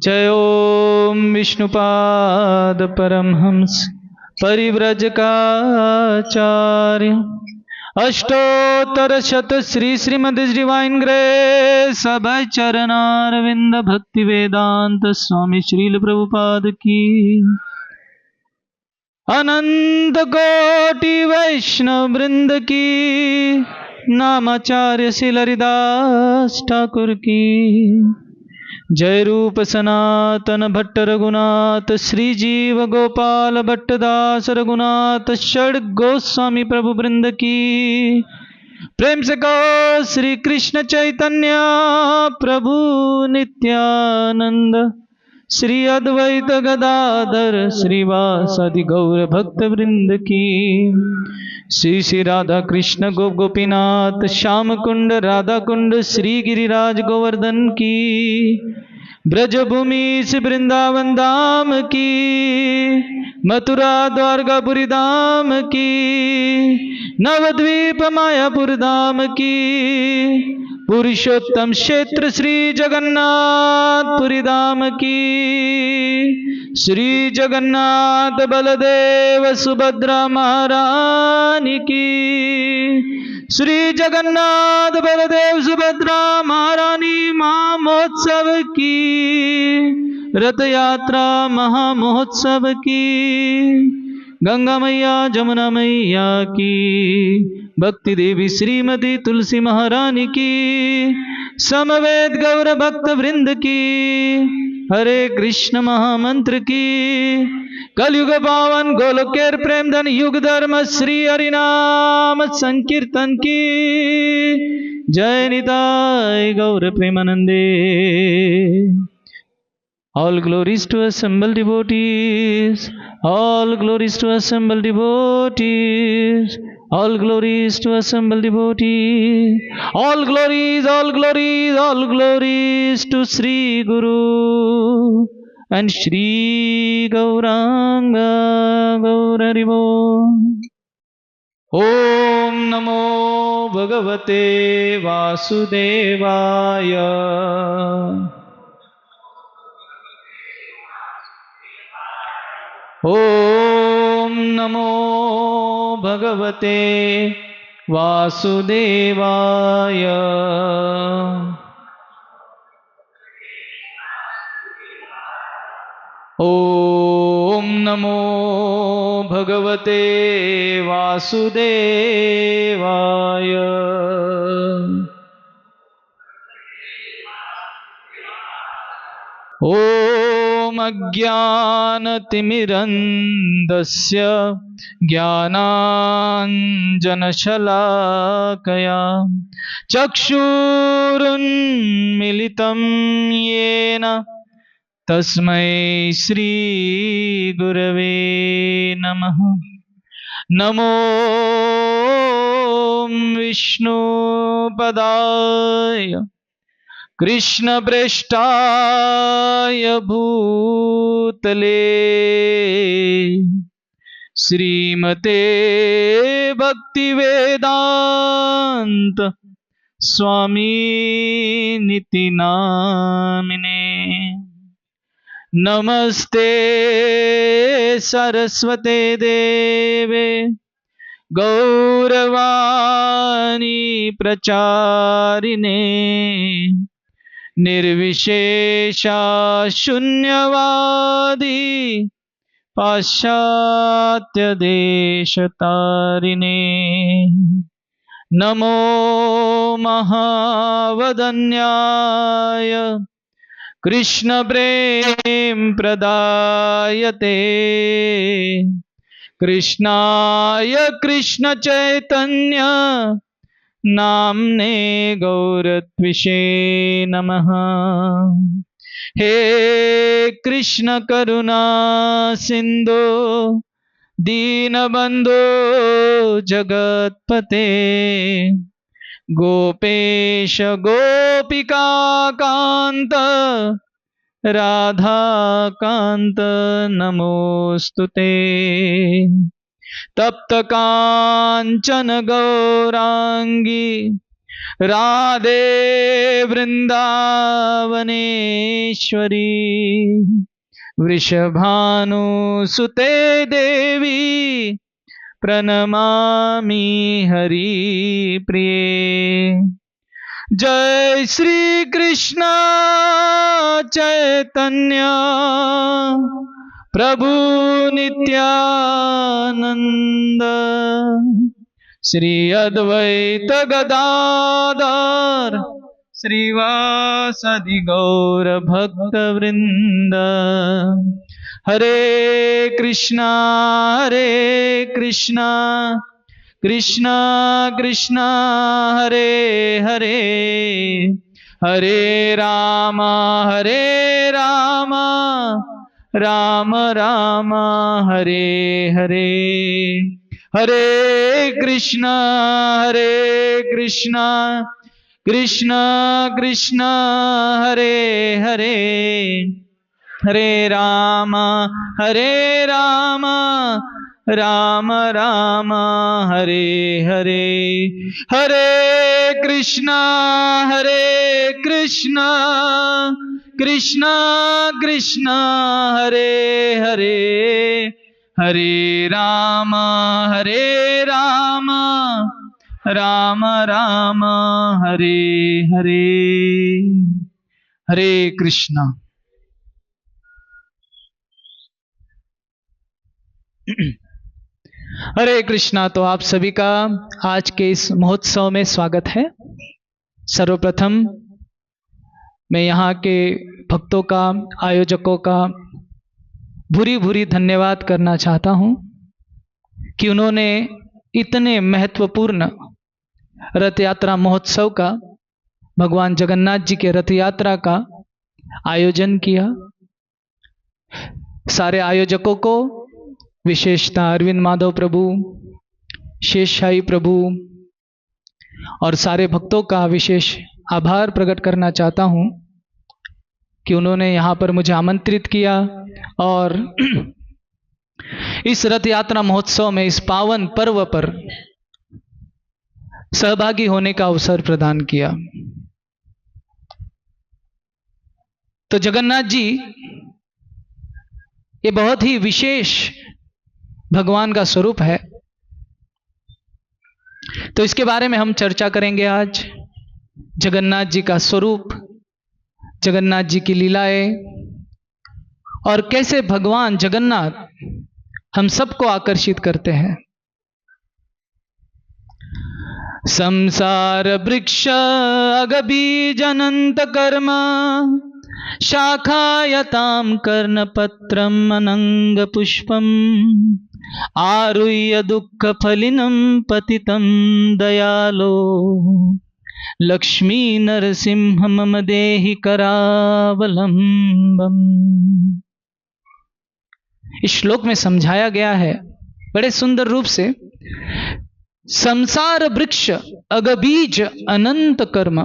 जय ओम विष्णुपाद परमहंस परिव्रजकाचार्य अष्टोत्तर शत Shri Shrimad divine grace अभय चरणारविंद भक्ति वेदांत स्वामी श्रील प्रभुपाद की अनंत कोटि वैष्णव वृंद की नामाचार्य श्रील हरिदास ठाकुर की जय रूप सनातन भट्ट रघुनाथ श्री जीव गोपाल भट्टदास रघुनाथ षड गोस्वामी प्रभु वृंद की प्रेम से कहो श्री कृष्ण चैतन्य प्रभु नित्यानंद श्री अद्वैत गदाधर श्रीवासादि गौर भक्त वृंद की श्री श्री राधा कृष्ण गोपीनाथ श्याम कुंड राधा कुंड श्री गिरिराज गोवर्धन की ब्रजभूमि से वृंदावन धाम की मथुरा द्वारकापुरी धाम की नवद्वीप मायापुर धाम की पुरुषोत्तम क्षेत्र श्री जगन्नाथपुरी धाम की श्री जगन्नाथ बलदेव सुभद्रा महारानी की श्री जगन्नाथ बलदेव सुभद्रा महारानी महामहोत्सव की रथ यात्रा महामहोत्सव की गंगा मैया जमुना मैया की भक्ति देवी श्रीमती तुलसी महारानी की समवेत गौर भक्त वृंद की हरे कृष्ण महामंत्र की कलयुग पावन गोलोकेर प्रेम धन युग धर्म श्री हरिनाम संकीर्तन की जय निताय गौर प्रेमानंदे। All glories to assembled devotees, all glories to assembled devotees, all glories to assembled devotees, all glories, all glories, all glories to Sri Guru and Sri Gauranga Gaurarivo. Om Namo Bhagavate Vasudevaya. ओम नमो भगवते वासुदेवाय। ओम नमो भगवते वासुदेवाय। ओम अज्ञानतिमिरन्धस्य ज्ञानाञ्जनशलाकया चक्षुरुन्मीलितं येन तस्मै श्रीगुरवे नमः। नमो विष्णुपदाय कृष्णप्रेष्ठाय भूतले श्रीमते भक्तिवेदांत स्वामीनिति नामिने। नमस्ते सरस्वते देवे गौरवाणी प्रचारिणे निर्विशेषा शून्यवादी पाश्चात्य देशतारिणे। नमो महावदन्याय कृष्ण प्रेम प्रदायते कृष्णाय कृष्ण चैतन्य नामने गौरत्विषे नमः। हे कृष्ण करुणा सिंधु दीनबंधो जगत्पते गोपेश गोपिका कांत राधा कांत नमोस्तुते। तप्त कांचन गौरांगी राधे वृंदावनेश्वरी वृषभानुसुते देवी प्रणमामि हरिप्रिये। जय श्री कृष्ण चैतन्य प्रभु नित्यानंद श्री अद्वैत गदाधर श्रीवासदि गौर भक्त वृंद। हरे कृष्णा कृष्णा कृष्णा हरे हरे, हरे राम राम राम हरे हरे। हरे कृष्णा कृष्णा कृष्णा हरे हरे, हरे राम राम राम हरे हरे। हरे कृष्णा कृष्णा कृष्णा हरे हरे, हरे राम राम राम हरे हरे। हरे कृष्णा। हरे कृष्णा। तो आप सभी का आज के इस महोत्सव में स्वागत है। सर्वप्रथम मैं यहाँ के भक्तों का, आयोजकों का भूरी भूरी धन्यवाद करना चाहता हूँ कि उन्होंने इतने महत्वपूर्ण रथ यात्रा महोत्सव का, भगवान जगन्नाथ जी के रथ यात्रा का आयोजन किया। सारे आयोजकों को, विशेषता अरविंद माधव प्रभु, शेषशाही प्रभु और सारे भक्तों का विशेष आभार प्रकट करना चाहता हूँ कि उन्होंने यहाँ पर मुझे आमंत्रित किया और इस रथ यात्रा महोत्सव में, इस पावन पर्व पर सहभागी होने का अवसर प्रदान किया। तो जगन्नाथ जी ये बहुत ही विशेष भगवान का स्वरूप है, तो इसके बारे में हम चर्चा करेंगे आज। जगन्नाथ जी का स्वरूप, जगन्नाथ जी की लीलाएं और कैसे भगवान जगन्नाथ हम सबको आकर्षित करते हैं। संसार वृक्ष अगबीज अनंत कर्म शाखायतां कर्णपत्रम अनंग पुष्पम आरुह्य दुःख फलिनं पतितं दयालो लक्ष्मी नरसिंह मम देहि करावलंबम। इस श्लोक में समझाया गया है बड़े सुंदर रूप से, संसार वृक्ष अगबीज अनंत कर्म।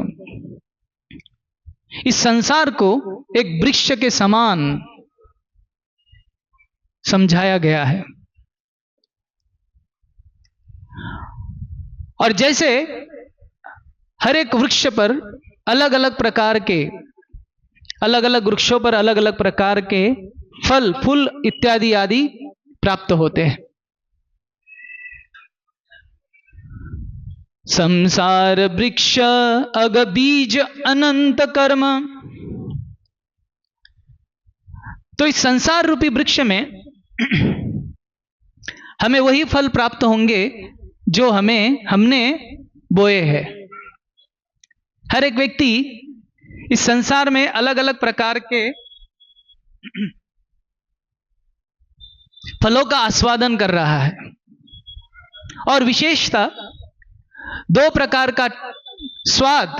इस संसार को एक वृक्ष के समान समझाया गया है। और जैसे हर एक वृक्ष पर अलग अलग प्रकार के, अलग अलग वृक्षों पर अलग अलग प्रकार के फल, फूल इत्यादि आदि प्राप्त होते हैं। संसार वृक्ष अगबीज अनंत कर्म। तो इस संसार रूपी वृक्ष में हमें वही फल प्राप्त होंगे जो हमने बोए हैं। हर एक व्यक्ति इस संसार में अलग अलग प्रकार के फलों का आस्वादन कर रहा है और विशेषता 2 प्रकार का स्वाद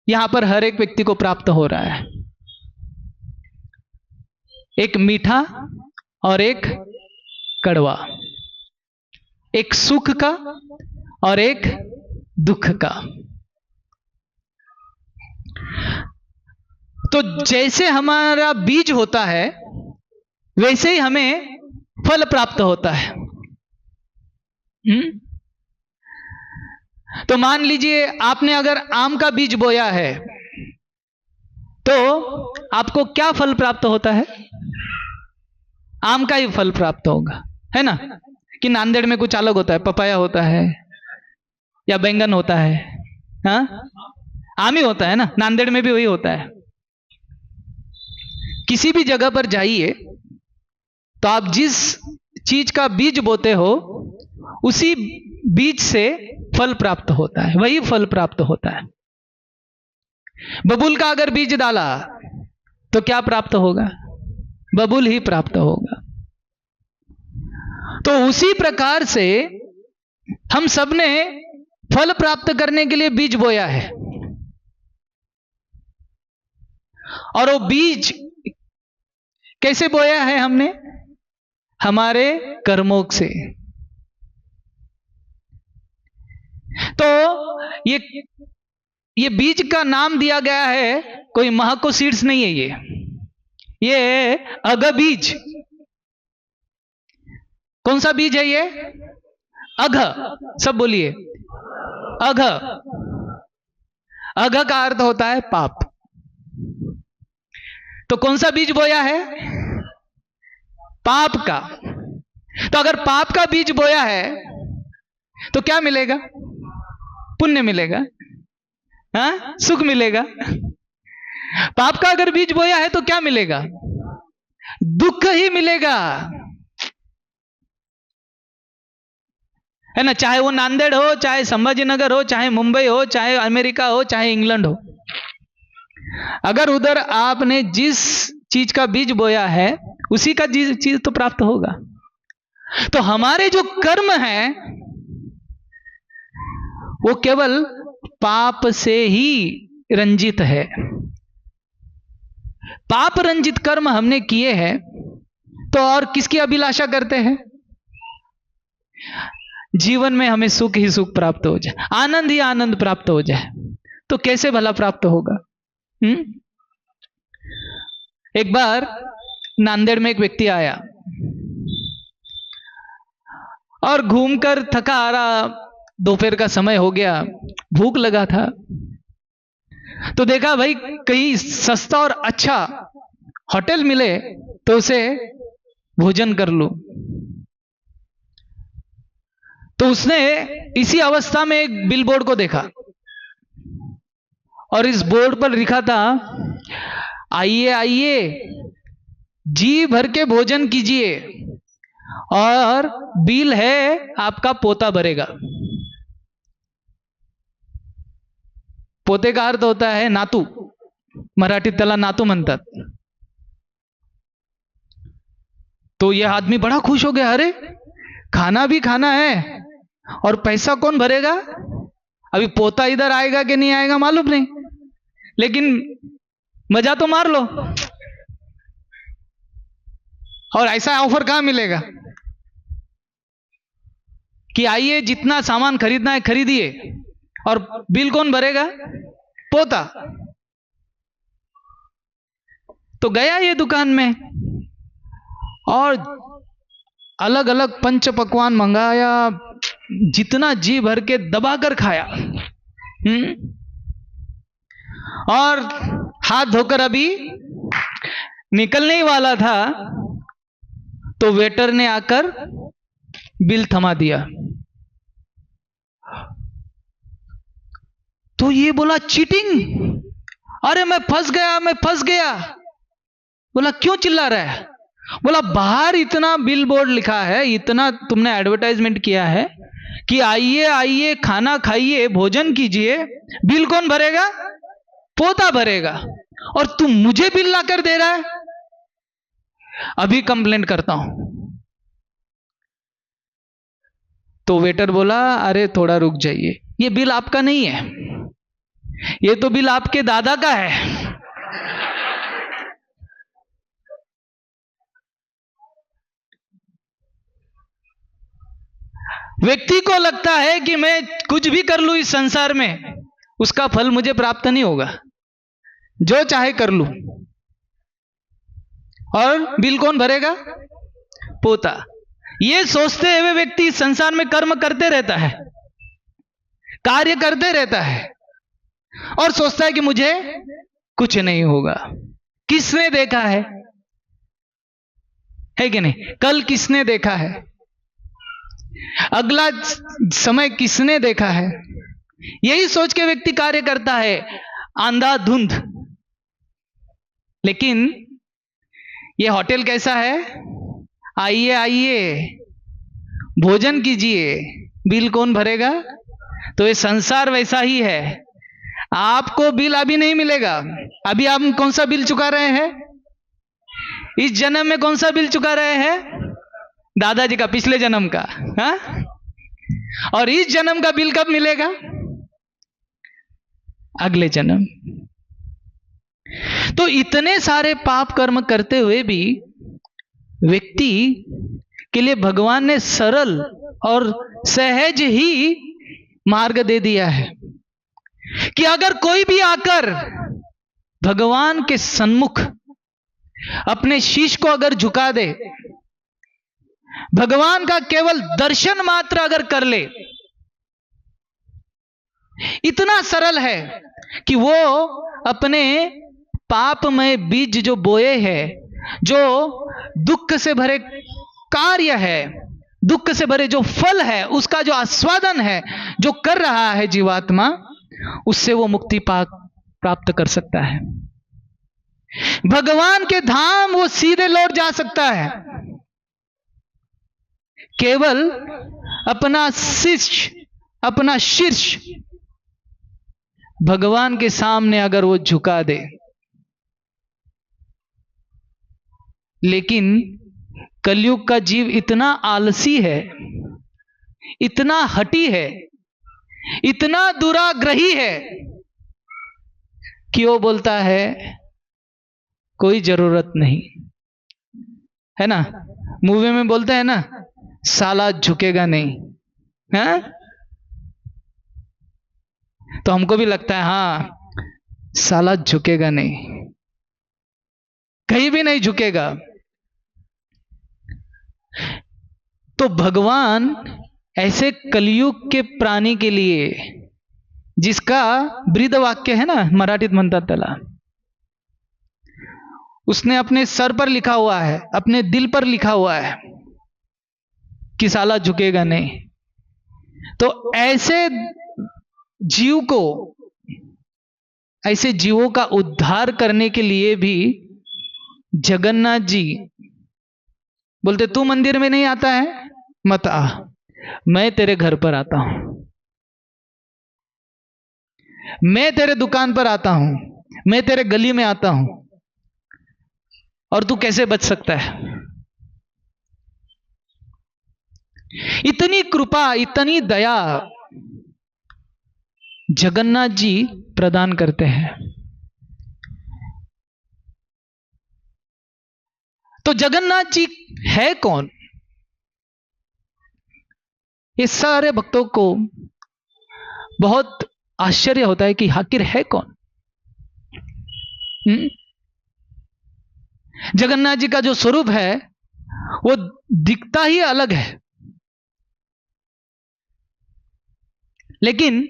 यहां पर हर एक व्यक्ति को प्राप्त हो रहा है, एक मीठा और एक कड़वा, एक सुख का और एक दुख का। तो जैसे हमारा बीज होता है वैसे ही हमें फल प्राप्त होता है। तो मान लीजिए आपने अगर आम का बीज बोया है तो आपको क्या फल प्राप्त होता है? आम का ही फल प्राप्त होगा, है ना? कि नांदेड़ में कुछ अलग होता है, पपाया होता है या बैंगन होता है? हाँ, आम ही होता है ना, नांदेड़ में भी वही होता है। किसी भी जगह पर जाइए तो आप जिस चीज का बीज बोते हो उसी बीज से फल प्राप्त होता है, वही फल प्राप्त होता है। बबूल का अगर बीज डाला तो क्या प्राप्त होगा? बबूल ही प्राप्त होगा। तो उसी प्रकार से हम सबने फल प्राप्त करने के लिए बीज बोया है, और वो बीज कैसे बोया है हमने? हमारे कर्मों से। तो ये बीज का नाम दिया गया है, कोई महको सीड्स नहीं है ये अघ बीज। कौन सा बीज है ये? अघ। सब बोलिए, अघ। अघ का अर्थ होता है पाप। तो कौन सा बीज बोया है? पाप का। तो अगर पाप का बीज बोया है तो क्या मिलेगा? पुण्य मिलेगा, हाँ, सुख मिलेगा। पाप का अगर बीज बोया है तो क्या मिलेगा? दुख ही मिलेगा, है ना? चाहे वो नांदेड़ हो, चाहे संभाजी नगर हो, चाहे मुंबई हो, चाहे अमेरिका हो, चाहे इंग्लैंड हो, अगर उधर आपने जिस चीज का बीज बोया है उसी का चीज तो प्राप्त होगा। तो हमारे जो कर्म है वो केवल पाप से ही रंजित है। पाप रंजित कर्म हमने किए हैं तो और किसकी अभिलाषा करते हैं? जीवन में हमें सुख ही सुख प्राप्त हो जाए, आनंद ही आनंद प्राप्त हो जाए। तो कैसे भला प्राप्त होगा? एक बार नांदेड़ में एक व्यक्ति आया और घूमकर थका आ रहा, दोपहर का समय हो गया, भूख लगा था, तो देखा भाई कहीं सस्ता और अच्छा होटल मिले तो उसे भोजन कर लो। तो उसने इसी अवस्था में एक बिलबोर्ड को देखा और इस बोर्ड पर लिखा था, आइए आइए जी भर के भोजन कीजिए और बिल है आपका पोता भरेगा। पोते का अर्थ होता है नातू, मराठीत त्याला नातू म्हणतात। तो यह आदमी बड़ा खुश हो गया, अरे खाना भी खाना है और पैसा कौन भरेगा? अभी पोता इधर आएगा कि नहीं आएगा मालूम नहीं, लेकिन मजा तो मार लो। और ऐसा ऑफर कहां मिलेगा कि आइए जितना सामान खरीदना है खरीदिए और बिल कौन भरेगा? पोता। तो गया ये दुकान में और अलग अलग पंच पकवान मंगाया, जितना जी भर के दबाकर खाया। और हाथ धोकर अभी निकलने ही वाला था तो वेटर ने आकर बिल थमा दिया। तो ये बोला चीटिंग, अरे मैं फंस गया, मैं फंस गया। बोला क्यों चिल्ला रहा है? बोला बाहर इतना बिल बोर्ड लिखा है, इतना तुमने एडवर्टाइजमेंट किया है कि आइए आइए खाना खाइए भोजन कीजिए, बिल कौन भरेगा? पोता भरेगा, और तुम मुझे बिल लाकर दे रहा है। अभी कंप्लेंट करता हूं। तो वेटर बोला अरे थोड़ा रुक जाइए, ये बिल आपका नहीं है, ये तो बिल आपके दादा का है। व्यक्ति को लगता है कि मैं कुछ भी कर लूं इस संसार में उसका फल मुझे प्राप्त नहीं होगा, जो चाहे कर लूं, और बिल कौन भरेगा? पोता। ये सोचते हुए व्यक्ति संसार में कर्म करते रहता है, कार्य करते रहता है और सोचता है कि मुझे कुछ नहीं होगा। किसने देखा है कि नहीं? कल किसने देखा है? अगला समय किसने देखा है? यही सोच के व्यक्ति कार्य करता है अंधाधुंध। लेकिन ये होटल कैसा है? आइए आइए, भोजन कीजिए, बिल कौन भरेगा? तो ये संसार वैसा ही है। आपको बिल अभी नहीं मिलेगा। अभी आप कौन सा बिल चुका रहे हैं? इस जन्म में कौन सा बिल चुका रहे हैं? दादाजी का पिछले जन्म का। हा? और इस जन्म का बिल कब मिलेगा? अगले जन्म। तो इतने सारे पाप कर्म करते हुए भी व्यक्ति के लिए भगवान ने सरल और सहज ही मार्ग दे दिया है कि अगर कोई भी आकर भगवान के सन्मुख अपने शीश को अगर झुका दे, भगवान का केवल दर्शन मात्र अगर कर ले, इतना सरल है कि वो अपने पापमय बीज जो बोए हैं, जो दुख से भरे कार्य है, दुख से भरे जो फल है, उसका जो आस्वादन है जो कर रहा है जीवात्मा, उससे वो मुक्ति प्राप्त कर सकता है। भगवान के धाम वो सीधे लौट जा सकता है। केवल अपना शीर्ष भगवान के सामने अगर वो झुका दे। लेकिन कलयुग का जीव इतना आलसी है, इतना हठी है, इतना दुराग्रही है कि वो बोलता है कोई जरूरत नहीं है ना। मूवी में बोलते हैं ना, साला झुकेगा नहीं है? तो हमको भी लगता है हाँ, साला झुकेगा नहीं, कहीं भी नहीं झुकेगा। तो भगवान ऐसे कलयुग के प्राणी के लिए, जिसका ब्रीद वाक्य है ना, मराठीत म्हणतात त्याला, उसने अपने सर पर लिखा हुआ है, अपने दिल पर लिखा हुआ है कि साला झुकेगा नहीं। तो ऐसे जीव को, ऐसे जीवों का उद्धार करने के लिए भी जगन्नाथ जी बोलते, तू मंदिर में नहीं आता है, मत आ, मैं तेरे घर पर आता हूं, मैं तेरे दुकान पर आता हूं, मैं तेरे गली में आता हूं, और तू कैसे बच सकता है? इतनी कृपा, इतनी दया जगन्नाथ जी प्रदान करते हैं। तो जगन्नाथ जी है कौन? ये सारे भक्तों को बहुत आश्चर्य होता है कि आखिर है कौन? जगन्नाथ जी का जो स्वरूप है वो दिखता ही अलग है, लेकिन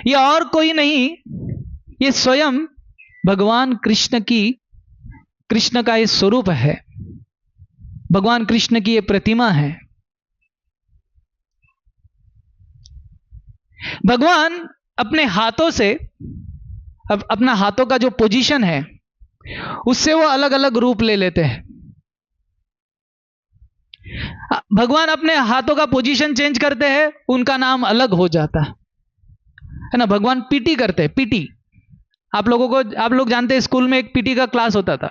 ये और कोई नहीं, ये स्वयं भगवान कृष्ण का ये स्वरूप है, भगवान कृष्ण की ये प्रतिमा है। भगवान अपने हाथों से, अपना हाथों का जो पोजीशन है उससे वो अलग अलग रूप ले लेते हैं। भगवान अपने हाथों का पोजीशन चेंज करते हैं, उनका नाम अलग हो जाता है ना। भगवान पीटी करते हैं, पीटी। आप लोग जानते हैं, स्कूल में एक पीटी का क्लास होता था,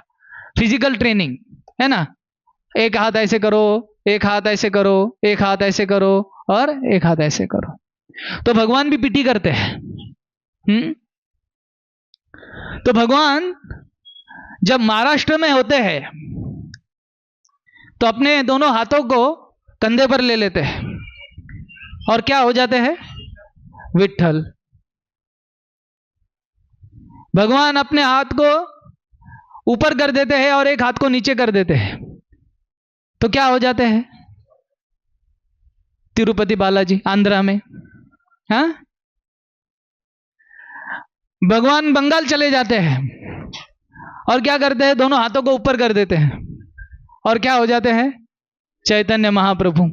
फिजिकल ट्रेनिंग, है ना। एक हाथ ऐसे करो, एक हाथ ऐसे करो, एक हाथ ऐसे करो, और एक हाथ ऐसे करो। तो भगवान भी पीटी करते हैं। तो भगवान जब महाराष्ट्र में होते हैं तो अपने दोनों हाथों को कंधे पर ले लेते हैं और क्या हो जाते हैं? विठ्ठल। भगवान अपने हाथ को ऊपर कर देते हैं और एक हाथ को नीचे कर देते हैं, तो क्या हो जाते हैं? तिरुपति बालाजी, आंध्रा में। हाँ, भगवान बंगाल चले जाते हैं और क्या करते हैं, दोनों हाथों को ऊपर कर देते हैं और क्या हो जाते हैं, चैतन्य महाप्रभु।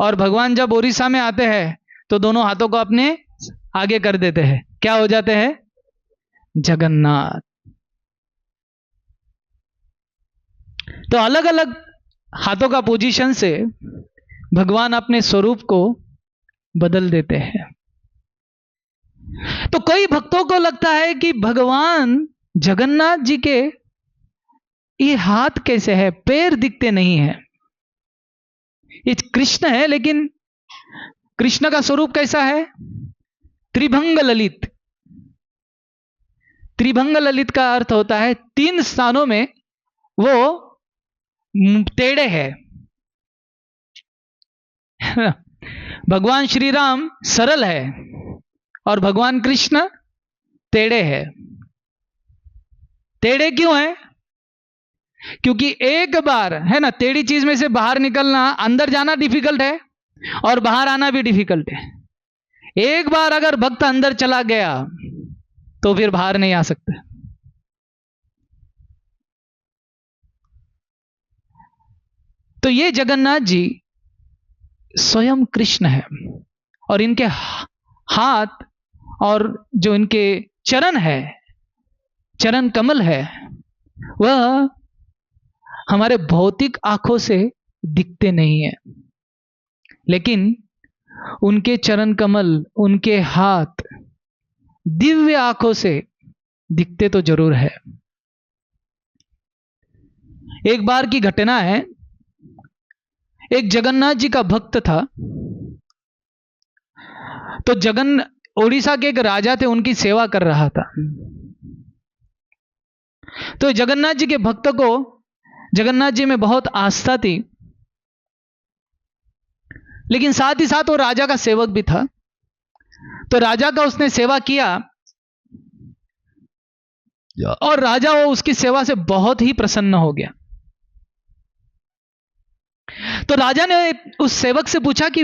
और भगवान जब उड़ीसा में आते हैं तो दोनों हाथों को अपने आगे कर देते हैं, क्या हो जाते हैं, जगन्नाथ। तो अलग अलग हाथों का पोजीशन से भगवान अपने स्वरूप को बदल देते हैं। तो कई भक्तों को लगता है कि भगवान जगन्नाथ जी के ये हाथ कैसे है, पैर दिखते नहीं है। ये कृष्ण है, लेकिन कृष्ण का स्वरूप कैसा है, त्रिभंग ललित। त्रिभंग ललित का अर्थ होता है 3 स्थानों में वो टेढ़े है। भगवान श्री राम सरल है और भगवान कृष्ण टेढ़े है। टेढ़े क्यों है, क्योंकि एक बार है ना, टेढ़ी चीज में से बाहर निकलना, अंदर जाना डिफिकल्ट है और बाहर आना भी डिफिकल्ट है। एक बार अगर भक्त अंदर चला गया तो फिर बाहर नहीं आ सकता। तो ये जगन्नाथ जी स्वयं कृष्ण है और इनके हाथ और जो इनके चरण है, चरण कमल है, वह हमारे भौतिक आंखों से दिखते नहीं है, लेकिन उनके चरण कमल, उनके हाथ दिव्य आंखों से दिखते तो जरूर है। एक बार की घटना है, एक जगन्नाथ जी का भक्त था। तो उड़ीसा के एक राजा थे, उनकी सेवा कर रहा था। तो जगन्नाथ जी के भक्त को जगन्नाथ जी में बहुत आस्था थी, लेकिन साथ ही साथ वो राजा का सेवक भी था। तो राजा का उसने सेवा किया और राजा वो उसकी सेवा से बहुत ही प्रसन्न हो गया। तो राजा ने उस सेवक से पूछा कि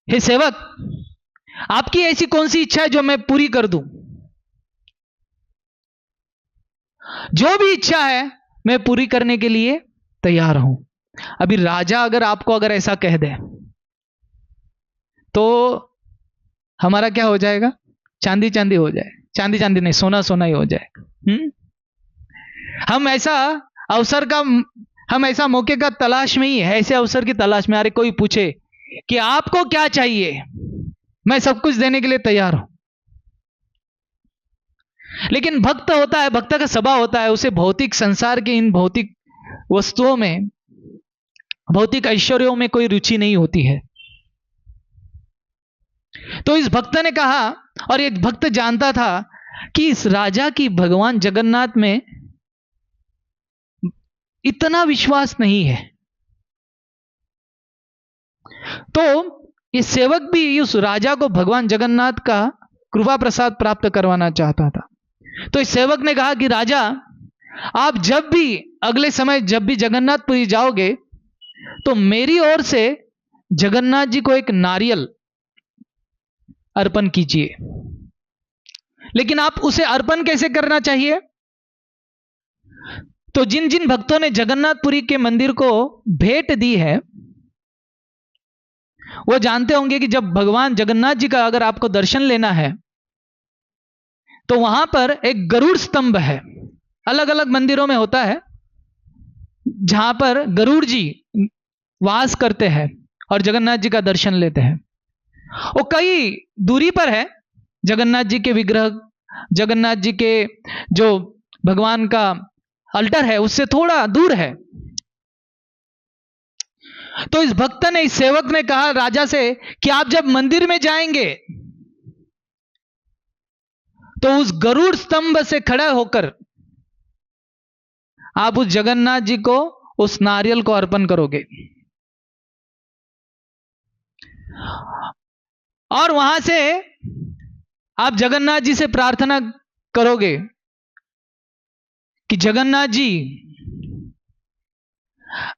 हे सेवक, आपकी ऐसी कौन सी इच्छा है जो मैं पूरी कर दूं? जो भी इच्छा है मैं पूरी करने के लिए तैयार हूं। अभी राजा अगर ऐसा कह दे तो हमारा क्या हो जाएगा, चांदी चांदी हो जाए, चांदी चांदी नहीं, सोना सोना ही हो जाएगा। हम ऐसा मौके का तलाश में ही है, ऐसे अवसर की तलाश में। अरे कोई पूछे कि आपको क्या चाहिए, मैं सब कुछ देने के लिए तैयार हूं। लेकिन भक्त होता है, भक्त का स्वभाव होता है, उसे भौतिक संसार के इन भौतिक वस्तुओं में, भौतिक ऐश्वर्यों में कोई रुचि नहीं होती है। तो इस भक्त ने कहा, और एक भक्त जानता था कि इस राजा की भगवान जगन्नाथ में इतना विश्वास नहीं है। तो ये सेवक भी उस राजा को भगवान जगन्नाथ का कृपा प्रसाद प्राप्त करवाना चाहता था। तो इस सेवक ने कहा कि राजा, आप जब भी अगले समय जब भी जगन्नाथपुरी जाओगे तो मेरी ओर से जगन्नाथ जी को एक नारियल अर्पण कीजिए। लेकिन आप उसे अर्पण कैसे करना चाहिए? तो जिन जिन भक्तों ने जगन्नाथपुरी के मंदिर को भेंट दी है वो जानते होंगे कि जब भगवान जगन्नाथ जी का अगर आपको दर्शन लेना है तो वहां पर एक गरुड़ स्तंभ है। अलग अलग मंदिरों में होता है जहां पर गरुड़ जी वास करते हैं और जगन्नाथ जी का दर्शन लेते हैं। वो कई दूरी पर है, जगन्नाथ जी के विग्रह, जगन्नाथ जी के जो भगवान का अल्टर है उससे थोड़ा दूर है। तो इस भक्त ने, इस सेवक ने कहा राजा से कि आप जब मंदिर में जाएंगे तो उस गरुड़ स्तंभ से खड़ा होकर आप उस जगन्नाथ जी को उस नारियल को अर्पण करोगे और वहां से आप जगन्नाथ जी से प्रार्थना करोगे कि जगन्नाथ जी,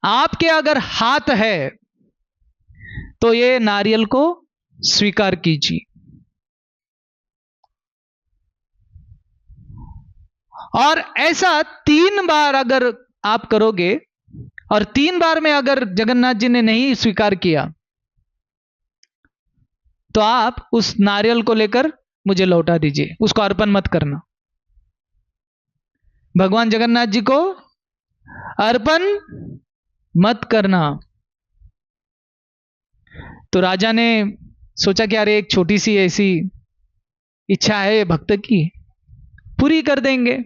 आपके अगर हाथ है तो ये नारियल को स्वीकार कीजिए। और ऐसा 3 बार अगर आप करोगे और 3 बार में अगर जगन्नाथ जी ने नहीं स्वीकार किया तो आप उस नारियल को लेकर मुझे लौटा दीजिए, उसको अर्पण मत करना। भगवान जगन्नाथ जी को अर्पण मत करना। तो राजा ने सोचा कि अरे एक छोटी सी ऐसी इच्छा है भक्त की, पूरी कर देंगे।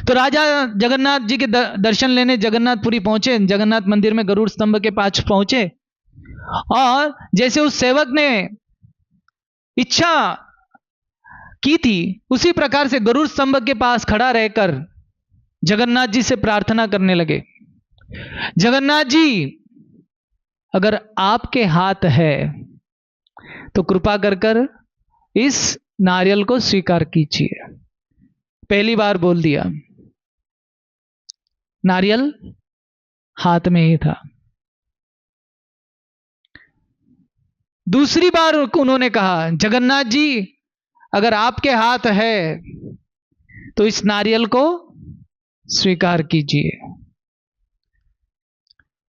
तो राजा जगन्नाथ जी के दर्शन लेने जगन्नाथपुरी पहुंचे, जगन्नाथ मंदिर में गरुड़ स्तंभ के पास पहुंचे, और जैसे उस सेवक ने इच्छा की थी उसी प्रकार से गरुड़ स्तंभ के पास खड़ा रहकर जगन्नाथ जी से प्रार्थना करने लगे, जगन्नाथ जी अगर आपके हाथ है तो कृपा कर कर इस नारियल को स्वीकार कीजिए। पहली बार बोल दिया, नारियल हाथ में ही था। दूसरी बार उन्होंने कहा, जगन्नाथ जी अगर आपके हाथ है तो इस नारियल को स्वीकार कीजिए।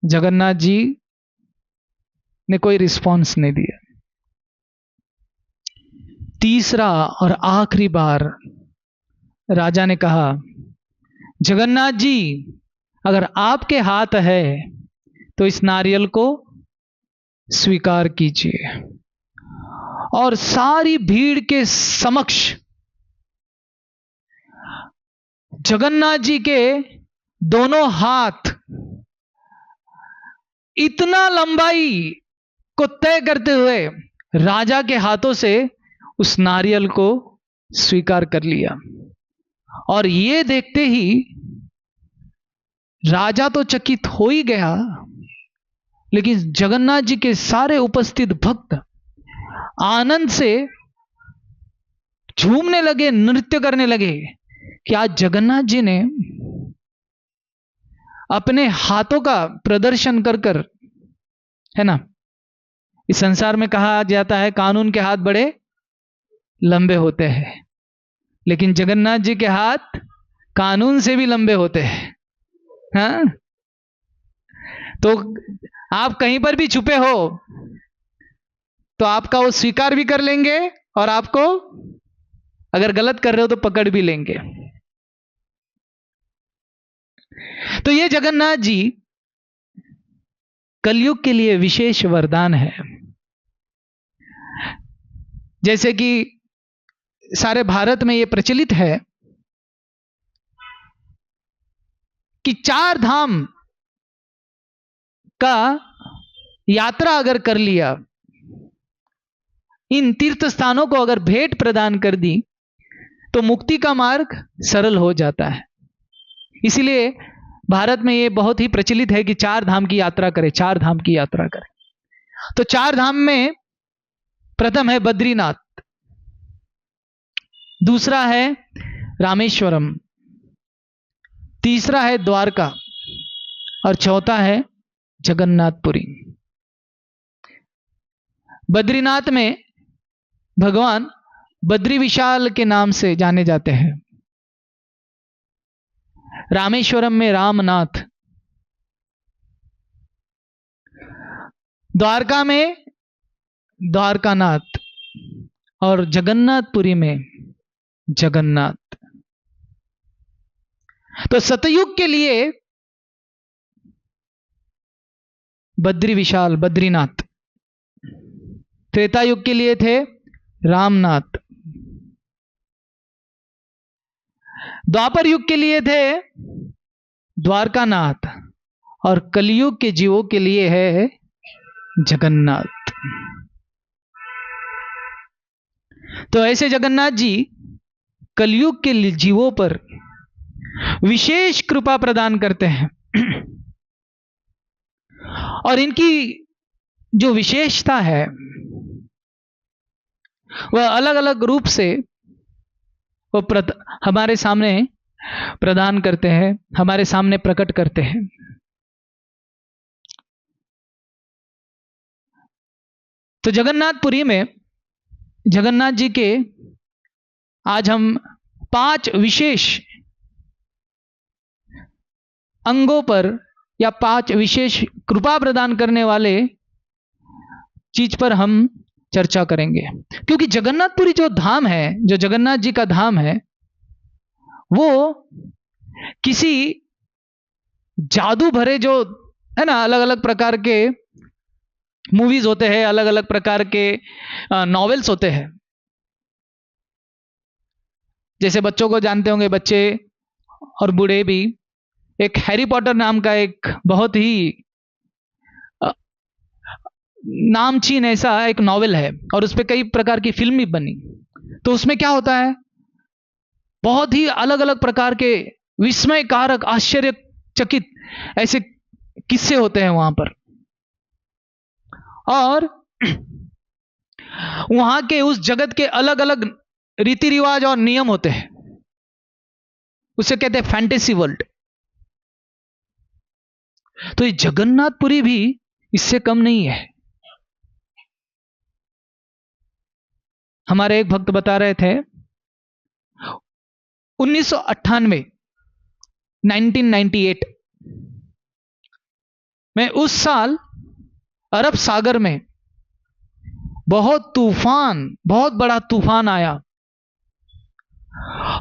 जगन्नाथ जी ने कोई रिस्पॉन्स नहीं दिया। तीसरा और आखिरी बार राजा ने कहा, जगन्नाथ जी अगर आपके हाथ है तो इस नारियल को स्वीकार कीजिए। और सारी भीड़ के समक्ष जगन्नाथ जी के दोनों हाथ इतना लंबाई को तय करते हुए राजा के हाथों से उस नारियल को स्वीकार कर लिया। और ये देखते ही राजा तो चकित हो ही गया, लेकिन जगन्नाथ जी के सारे उपस्थित भक्त आनंद से झूमने लगे, नृत्य करने लगे कि आज जगन्नाथ जी ने अपने हाथों का प्रदर्शन कर कर, है ना, इस संसार में कहा जाता है कानून के हाथ बड़े लंबे होते हैं, लेकिन जगन्नाथ जी के हाथ कानून से भी लंबे होते हैं। हाँ, तो आप कहीं पर भी छुपे हो तो आपका वो स्वीकार भी कर लेंगे और आपको अगर गलत कर रहे हो तो पकड़ भी लेंगे। तो ये जगन्नाथ जी कलयुग के लिए विशेष वरदान है। जैसे कि सारे भारत में ये प्रचलित है कि 4 धाम का यात्रा अगर कर लिया, इन तीर्थ स्थानों को अगर भेंट प्रदान कर दी तो मुक्ति का मार्ग सरल हो जाता है। इसलिए भारत में ये बहुत ही प्रचलित है कि 4 धाम की यात्रा करें, 4 धाम की यात्रा करें। तो 4 धाम में प्रथम है बद्रीनाथ, दूसरा है रामेश्वरम, तीसरा है द्वारका और चौथा है जगन्नाथपुरी। बद्रीनाथ में भगवान बद्री विशाल के नाम से जाने जाते हैं, रामेश्वरम में रामनाथ, द्वारका में द्वारकानाथ और जगन्नाथपुरी में जगन्नाथ। तो सतयुग के लिए बद्री विशाल बद्रीनाथ, त्रेता युग के लिए थे रामनाथ, द्वापर युग के लिए थे द्वारकानाथ और कलयुग के जीवों के लिए है जगन्नाथ। तो ऐसे जगन्नाथ जी कलयुग के जीवों पर विशेष कृपा प्रदान करते हैं और इनकी जो विशेषता है वह अलग अलग रूप से वो हमारे सामने प्रदान करते हैं, हमारे सामने प्रकट करते हैं। तो जगन्नाथपुरी में जगन्नाथ जी के आज हम 5 विशेष अंगों पर या 5 विशेष कृपा प्रदान करने वाले चीज पर हम चर्चा करेंगे। क्योंकि जगन्नाथपुरी जो धाम है, जो जगन्नाथ जी का धाम है, वो किसी जादू भरे जो है ना, अलग अलग प्रकार के मूवीज होते हैं, अलग अलग प्रकार के नॉवेल्स होते हैं। जैसे बच्चों को जानते होंगे, बच्चे और बूढ़े भी, एक हैरी पॉटर नाम का एक बहुत ही नामचीन ऐसा एक नॉवेल है, और उस पर कई प्रकार की फिल्म भी बनी। तो उसमें क्या होता है, बहुत ही अलग अलग प्रकार के विस्मयकारक, आश्चर्यचकित ऐसे किस्से होते हैं वहां पर, और वहां के उस जगत के अलग अलग रीति रिवाज और नियम होते हैं। उसे कहते हैं फैंटेसी वर्ल्ड। तो ये जगन्नाथपुरी भी इससे कम नहीं है। हमारे एक भक्त बता रहे थे 1998 1998 में, उस साल अरब सागर में बहुत बड़ा तूफान आया,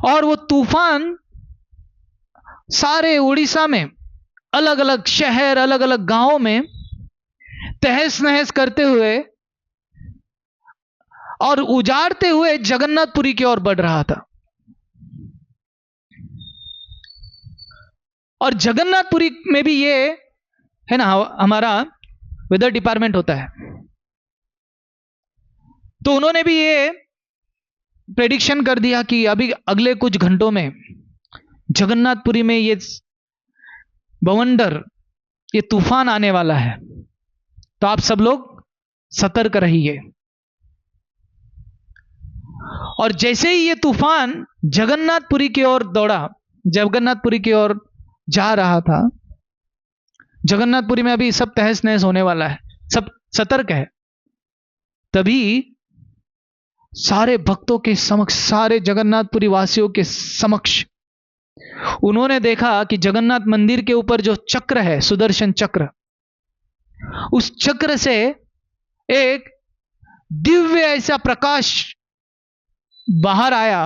और वो तूफान सारे उड़ीसा में अलग अलग शहर, अलग अलग गांवों में तहस नहस करते हुए और उजाड़ते हुए जगन्नाथपुरी की ओर बढ़ रहा था। और जगन्नाथपुरी में भी ये है ना, हमारा वेदर डिपार्टमेंट होता है, तो उन्होंने भी ये प्रेडिक्शन कर दिया कि अभी अगले कुछ घंटों में जगन्नाथपुरी में ये बवंडर, ये तूफान आने वाला है। तो आप सब लोग सतर्क रहिए। और जैसे ही ये तूफान जगन्नाथपुरी की ओर दौड़ा, जगन्नाथपुरी की ओर जा रहा था, जगन्नाथपुरी में अभी सब तहस नहस होने वाला है, सब सतर्क है, तभी सारे भक्तों के समक्ष, सारे जगन्नाथपुरी वासियों के समक्ष उन्होंने देखा कि जगन्नाथ मंदिर के ऊपर जो चक्र है, सुदर्शन चक्र, उस चक्र से एक दिव्य ऐसा प्रकाश बाहर आया,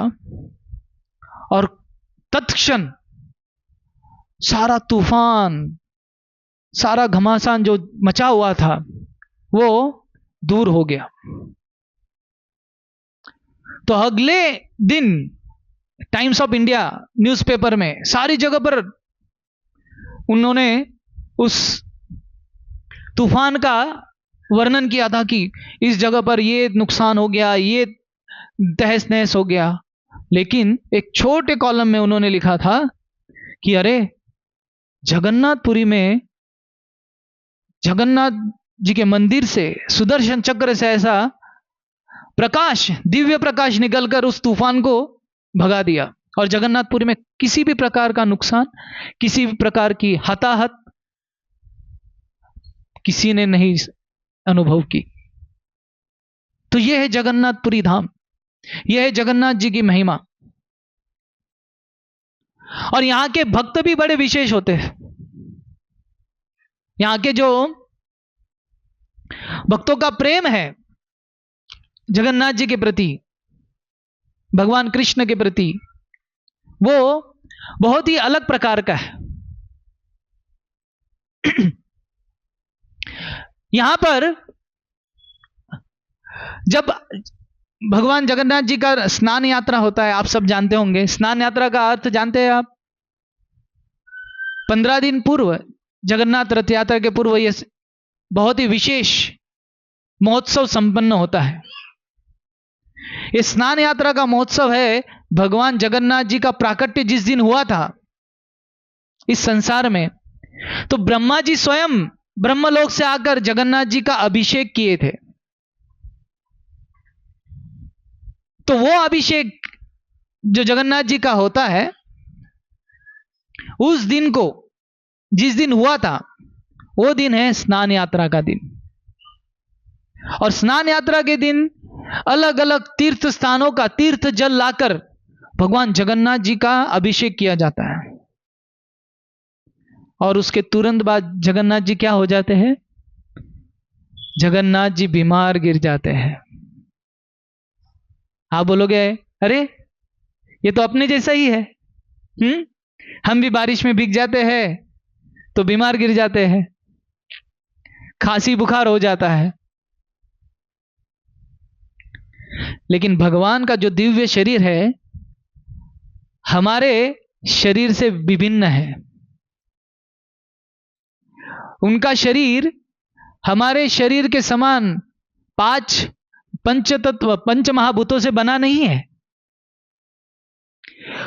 और तत्क्षण सारा तूफान, सारा घमासान जो मचा हुआ था, वो दूर हो गया। तो अगले दिन टाइम्स ऑफ इंडिया न्यूज़पेपर में सारी जगह पर उन्होंने उस तूफान का वर्णन किया था कि इस जगह पर ये नुकसान हो गया, ये तहस नहस हो गया। लेकिन एक छोटे कॉलम में उन्होंने लिखा था कि अरे, जगन्नाथपुरी में जगन्नाथ जी के मंदिर से, सुदर्शन चक्र से ऐसा प्रकाश, दिव्य प्रकाश निकलकर उस तूफान को भगा दिया, और जगन्नाथपुरी में किसी भी प्रकार का नुकसान, किसी भी प्रकार की हताहत किसी ने नहीं अनुभव की। तो यह है जगन्नाथपुरी धाम, यह है जगन्नाथ जी की महिमा। और यहां के भक्त भी बड़े विशेष होते हैं। यहां के जो भक्तों का प्रेम है जगन्नाथ जी के प्रति, भगवान कृष्ण के प्रति, वो बहुत ही अलग प्रकार का है। यहां पर जब भगवान जगन्नाथ जी का स्नान यात्रा होता है, आप सब जानते होंगे स्नान यात्रा का अर्थ जानते हैं आप। 15 दिन पूर्व, जगन्नाथ रथ यात्रा के पूर्व, यह बहुत ही विशेष महोत्सव संपन्न होता है। यह स्नान यात्रा का महोत्सव है। भगवान जगन्नाथ जी का प्राकट्य जिस दिन हुआ था इस संसार में, तो ब्रह्मा जी स्वयं ब्रह्मलोक से आकर जगन्नाथ जी का अभिषेक किए थे। तो वो अभिषेक जो जगन्नाथ जी का होता है, उस दिन को, जिस दिन हुआ था, वो दिन है स्नान यात्रा का दिन। और स्नान यात्रा के दिन अलग अलग तीर्थ स्थानों का तीर्थ जल लाकर भगवान जगन्नाथ जी का अभिषेक किया जाता है और उसके तुरंत बाद जगन्नाथ जी क्या हो जाते हैं? जगन्नाथ जी बीमार गिर जाते हैं। आप बोलोगे अरे ये तो अपने जैसा ही है। हम भी बारिश में भीग जाते हैं तो बीमार गिर जाते हैं, खांसी बुखार हो जाता है। लेकिन भगवान का जो दिव्य शरीर है हमारे शरीर से विभिन्न है। उनका शरीर हमारे शरीर के समान 5 पंचतत्व पंच महाभूतों से बना नहीं है।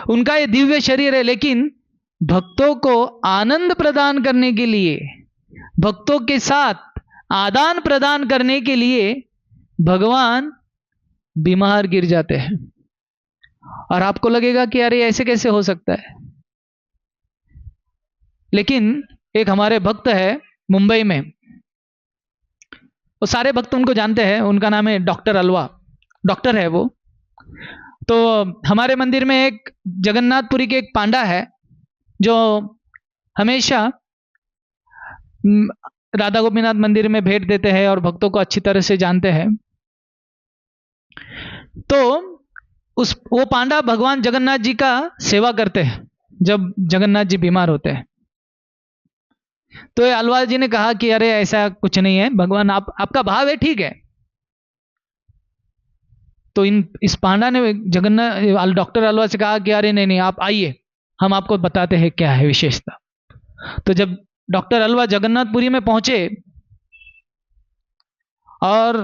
उनका ये दिव्य शरीर है, लेकिन भक्तों को आनंद प्रदान करने के लिए, भक्तों के साथ आदान प्रदान करने के लिए भगवान बीमार गिर जाते हैं। और आपको लगेगा कि अरे ऐसे कैसे हो सकता है। लेकिन एक हमारे भक्त है मुंबई में, वो सारे भक्त उनको जानते हैं, उनका नाम है डॉक्टर अलवा, डॉक्टर है वो। तो हमारे मंदिर में एक जगन्नाथपुरी के एक पांडा है जो हमेशा राधा गोपीनाथ मंदिर में भेंट देते हैं और भक्तों को अच्छी तरह से जानते हैं। तो वो पांडा भगवान जगन्नाथ जी का सेवा करते हैं जब जगन्नाथ जी बीमार होते हैं। तो अलवा जी ने कहा कि अरे ऐसा कुछ नहीं है, भगवान आपका भाव है, ठीक है। तो इस पांडा ने जगन्नाथ डॉक्टर अलवा से कहा कि अरे नहीं नहीं, आप आइए, हम आपको बताते हैं क्या है विशेषता। तो जब डॉक्टर अलवा जगन्नाथपुरी में पहुंचे और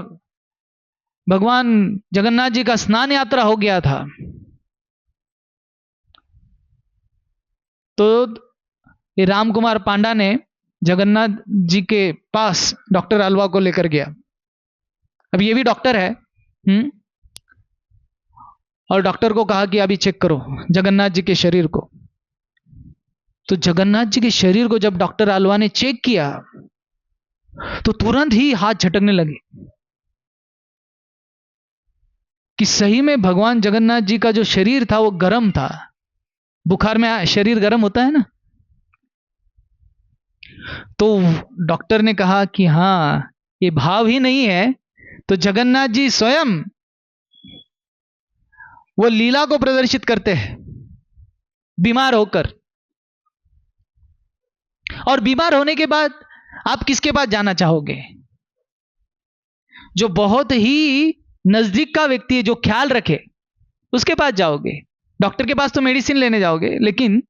भगवान जगन्नाथ जी का स्नान यात्रा हो गया था, तो ये राम कुमार पांडा ने जगन्नाथ जी के पास डॉक्टर अलवा को लेकर गया। अब ये भी डॉक्टर है, और डॉक्टर को कहा कि अभी चेक करो जगन्नाथ जी के शरीर को। तो जगन्नाथ जी के शरीर को जब डॉक्टर अलवा ने चेक किया तो तुरंत ही हाथ झटकने लगे कि सही में भगवान जगन्नाथ जी का जो शरीर था वो गर्म था। बुखार में शरीर गर्म होता है ना। तो डॉक्टर ने कहा कि हाँ, ये भाव ही नहीं है तो जगन्नाथ जी स्वयं वो लीला को प्रदर्शित करते हैं बीमार होकर। और बीमार होने के बाद आप किसके पास जाना चाहोगे? जो बहुत ही नजदीक का व्यक्ति है, जो ख्याल रखे, उसके पास जाओगे। डॉक्टर के पास तो मेडिसिन लेने जाओगे। लेकिन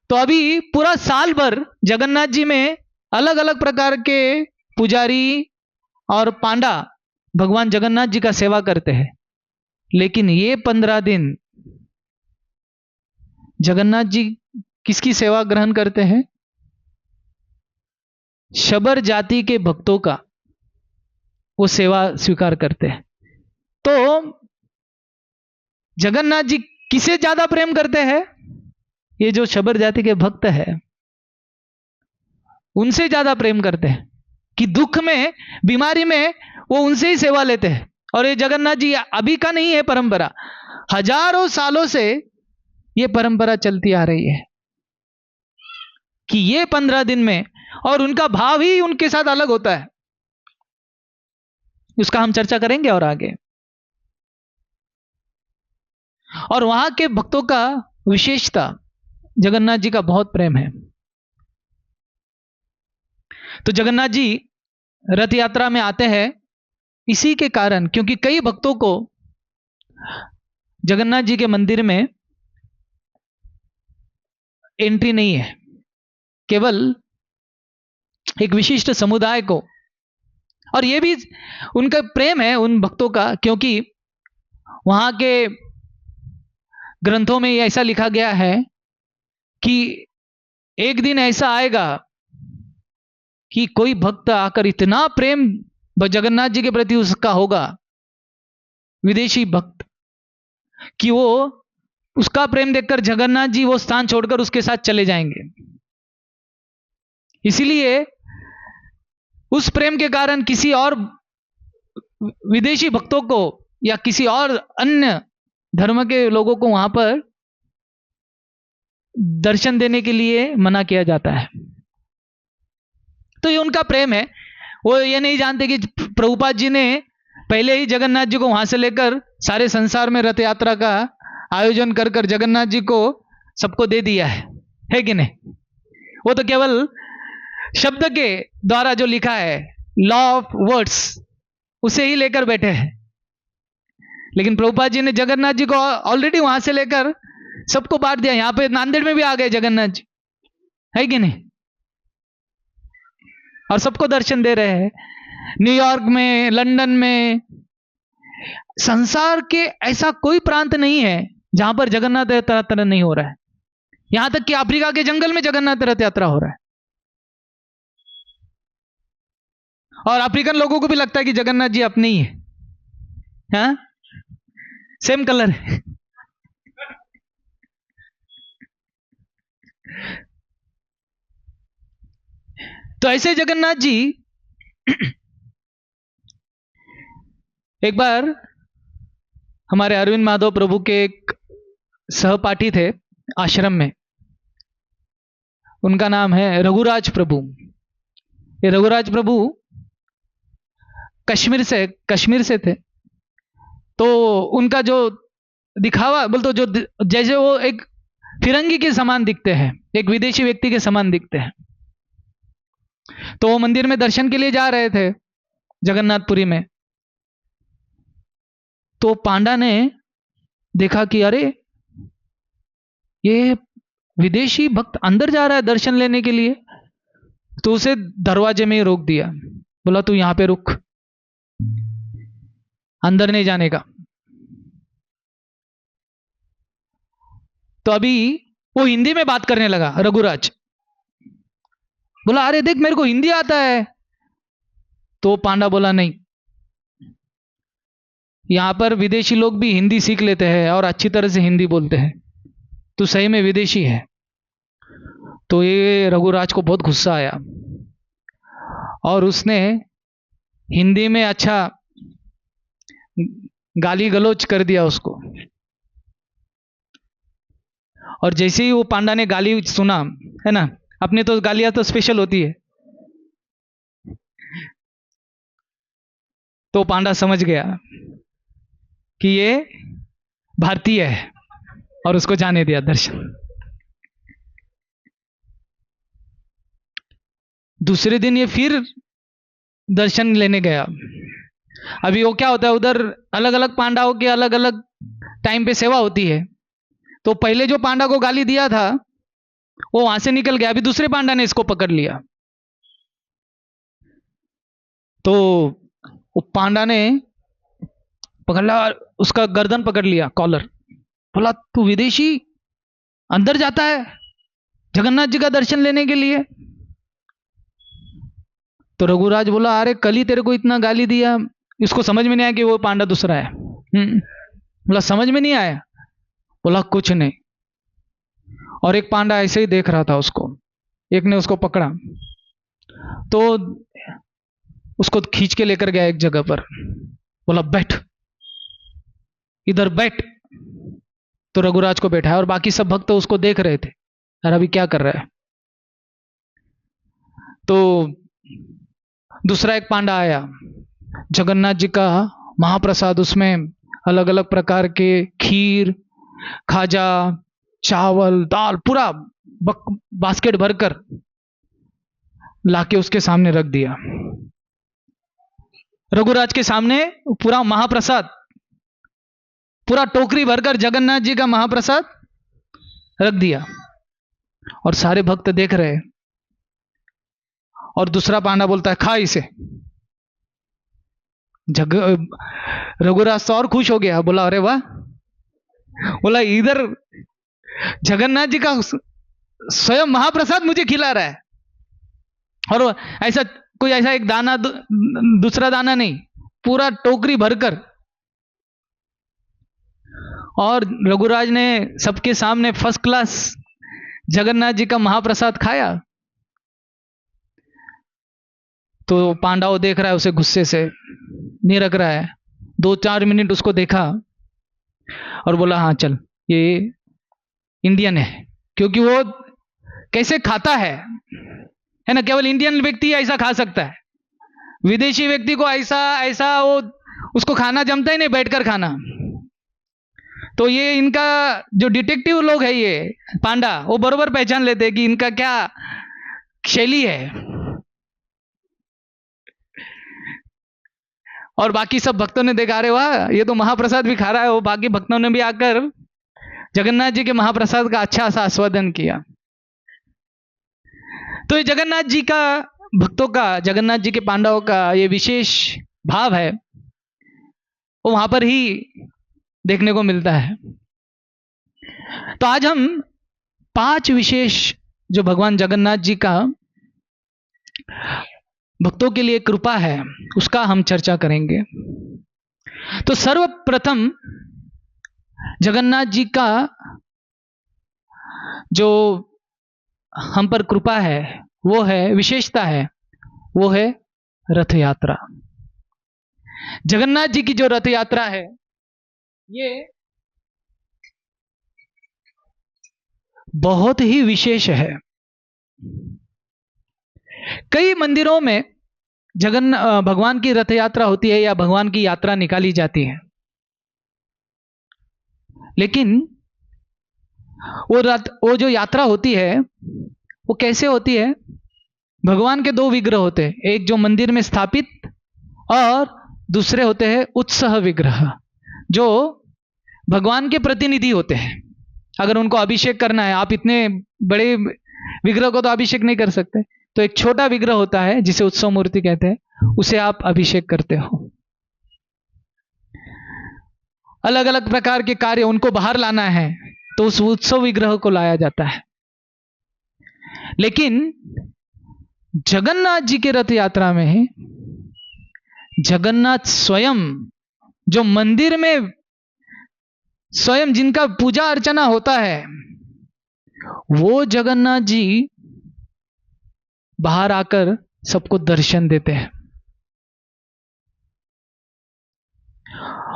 तो अभी पूरा साल भर जगन्नाथ जी में अलग अलग प्रकार के पुजारी और पांडा भगवान जगन्नाथ जी का सेवा करते हैं, लेकिन ये 15 दिन जगन्नाथ जी किसकी सेवा ग्रहण करते हैं? शबर जाति के भक्तों का वो सेवा स्वीकार करते हैं। तो जगन्नाथ जी किसे ज्यादा प्रेम करते हैं? ये जो शबर जाति के भक्त है उनसे ज्यादा प्रेम करते हैं कि दुख में, बीमारी में वो उनसे ही सेवा लेते हैं। और ये जगन्नाथ जी अभी का नहीं है परंपरा, हजारों सालों से ये परंपरा चलती आ रही है कि ये 15 दिन में, और उनका भाव ही उनके साथ अलग होता है। उसका हम चर्चा करेंगे और आगे। और वहां के भक्तों का विशेषता, जगन्नाथ जी का बहुत प्रेम है। तो जगन्नाथ जी रथ यात्रा में आते हैं इसी के कारण, क्योंकि कई भक्तों को जगन्नाथ जी के मंदिर में एंट्री नहीं है, केवल एक विशिष्ट समुदाय को। और यह भी उनका प्रेम है उन भक्तों का, क्योंकि वहां के ग्रंथों में ऐसा लिखा गया है कि एक दिन ऐसा आएगा कि कोई भक्त आकर इतना प्रेम जगन्नाथ जी के प्रति उसका होगा, विदेशी भक्त, कि वो उसका प्रेम देखकर जगन्नाथ जी वो स्थान छोड़कर उसके साथ चले जाएंगे। इसीलिए उस प्रेम के कारण किसी और विदेशी भक्तों को या किसी और अन्य धर्म के लोगों को वहां पर दर्शन देने के लिए मना किया जाता है। तो ये उनका प्रेम है। वो ये नहीं जानते कि प्रभुपाद जी ने पहले ही जगन्नाथ जी को वहां से लेकर सारे संसार में रथ यात्रा का आयोजन कर कर जगन्नाथ जी को सबको दे दिया है कि नहीं? वो तो केवल शब्द के द्वारा जो लिखा है, लॉ ऑफ वर्ड्स, उसे ही लेकर बैठे हैं। लेकिन प्रभुपाद जी ने जगन्नाथ जी को ऑलरेडी वहां से लेकर सबको बांट दिया। यहां पे नांदेड़ में भी आ गए जगन्नाथ जी, है कि नहीं? और सबको दर्शन दे रहे हैं। न्यूयॉर्क में, लंदन में, संसार के ऐसा कोई प्रांत नहीं है जहां पर जगन्नाथ रथ यात्रा नहीं हो रहा है। यहां तक कि अफ्रीका के जंगल में जगन्नाथ रथ यात्रा हो रहा है। और अफ्रीकन लोगों को भी लगता है कि जगन्नाथ जी अपने ही है। हाँ? सेम कलर है। तो ऐसे जगन्नाथ जी एक बार हमारे अरविंद माधव प्रभु के एक सहपाठी थे आश्रम में। उनका नाम है रघुराज प्रभु। ये रघुराज प्रभु कश्मीर से थे। तो उनका जो दिखावा बोल तो जो जैसे वो एक फिरंगी के समान दिखते हैं, एक विदेशी व्यक्ति के समान दिखते हैं। तो वो मंदिर में दर्शन के लिए जा रहे थे जगन्नाथपुरी में। तो पांडा ने देखा कि अरे ये विदेशी भक्त अंदर जा रहा है दर्शन लेने के लिए। तो उसे दरवाजे में ही रोक दिया, बोला तू यहां पे रुक, अंदर नहीं जाने का। तो अभी वो हिंदी में बात करने लगा रघुराज। बोला अरे देख मेरे को हिंदी आता है। तो पांडा बोला नहीं, यहां पर विदेशी लोग भी हिंदी सीख लेते हैं और अच्छी तरह से हिंदी बोलते हैं, तू सही में विदेशी है। तो ये रघुराज को बहुत गुस्सा आया और उसने हिंदी में अच्छा गाली गलौज कर दिया उसको। और जैसे ही वो पांडा ने गाली सुना, है ना, अपने तो गालियां तो स्पेशल होती है, तो पांडा समझ गया कि ये भारतीय है और उसको जाने दिया दर्शन। दूसरे दिन ये फिर दर्शन लेने गया। अभी वो क्या होता है, उधर अलग अलग पांडाओं के अलग अलग टाइम पे सेवा होती है। तो पहले जो पांडा को गाली दिया था वो वहां से निकल गया, अभी दूसरे पांडा ने इसको पकड़ लिया। तो वो पांडा ने पकड़ लिया, उसका गर्दन पकड़ लिया, कॉलर, बोला तू विदेशी अंदर जाता है जगन्नाथ जी का दर्शन लेने के लिए? तो रघुराज बोला अरे कल ही तेरे को इतना गाली दिया। इसको समझ में नहीं आया कि वो पांडा दूसरा है। बोला समझ में नहीं आया? बोला कुछ नहीं। और एक पांडा ऐसे ही देख रहा था उसको, एक ने उसको पकड़ा तो उसको खींच के लेकर गया एक जगह पर, बोला बैठ, इधर बैठ। तो रघुराज को बैठाया और बाकी सब भक्त उसको देख रहे थे, यार अभी क्या कर रहा है। तो दूसरा एक पांडा आया, जगन्नाथ जी का महाप्रसाद, उसमें अलग अलग प्रकार के खीर, खाजा, चावल, दाल पूरा बास्केट भरकर लाके उसके सामने रख दिया। रघुराज के सामने पूरा महाप्रसाद, पूरा टोकरी भरकर जगन्नाथ जी का महाप्रसाद रख दिया और सारे भक्त देख रहे। और दूसरा पांडा बोलता है खा इसे। रघुराज तो और खुश हो गया, बोला अरे वाह, बोला इधर जगन्नाथ जी का स्वयं महाप्रसाद मुझे खिला रहा है। और ऐसा कोई ऐसा एक दाना दूसरा दाना नहीं, पूरा टोकरी भरकर। और रघुराज ने सबके सामने फर्स्ट क्लास जगन्नाथ जी का महाप्रसाद खाया। तो पांडाव देख रहा है उसे, गुस्से से नहीं रख रहा है। 2-4 मिनट उसको देखा, और बोला हाँ चल ये इंडियन है, क्योंकि वो कैसे खाता है ना, केवल इंडियन व्यक्ति ऐसा खा सकता है, विदेशी व्यक्ति को ऐसा ऐसा वो उसको खाना जमता ही नहीं, बैठकर खाना। तो ये इनका जो डिटेक्टिव लोग है ये पांडा, वो बरोबर पहचान लेते हैं कि इनका क्या शैली है। और बाकी सब भक्तों ने देखा, अरे वाह ये तो महाप्रसाद भी खा रहा है। वो बाकी भक्तों ने भी आकर जगन्नाथ जी के महाप्रसाद का अच्छा सा आस्वादन किया। तो ये जगन्नाथ जी का, भक्तों का, जगन्नाथ जी के पांडवों का ये विशेष भाव है, वो वहां पर ही देखने को मिलता है। तो आज हम 5 विशेष जो भगवान जगन्नाथ जी का भक्तों के लिए कृपा है उसका हम चर्चा करेंगे। तो सर्वप्रथम जगन्नाथ जी का जो हम पर कृपा है, वो है, विशेषता है, वो है रथ यात्रा। जगन्नाथ जी की जो रथ यात्रा है ये बहुत ही विशेष है। कई मंदिरों में भगवान की रथ यात्रा होती है या भगवान की यात्रा निकाली जाती है, लेकिन वो जो यात्रा होती है वो कैसे होती है? भगवान के 2 विग्रह होते हैं, एक जो मंदिर में स्थापित और दूसरे होते हैं उत्सव विग्रह, जो भगवान के प्रतिनिधि होते हैं। अगर उनको अभिषेक करना है, आप इतने बड़े विग्रह को तो अभिषेक नहीं कर सकते, तो एक छोटा विग्रह होता है जिसे उत्सव मूर्ति कहते हैं, उसे आप अभिषेक करते हो। अलग अलग प्रकार के कार्य, उनको बाहर लाना है तो उस उत्सव विग्रह को लाया जाता है। लेकिन जगन्नाथ जी के रथ यात्रा में जगन्नाथ स्वयं, जो मंदिर में स्वयं जिनका पूजा अर्चना होता है, वो जगन्नाथ जी बाहर आकर सबको दर्शन देते हैं।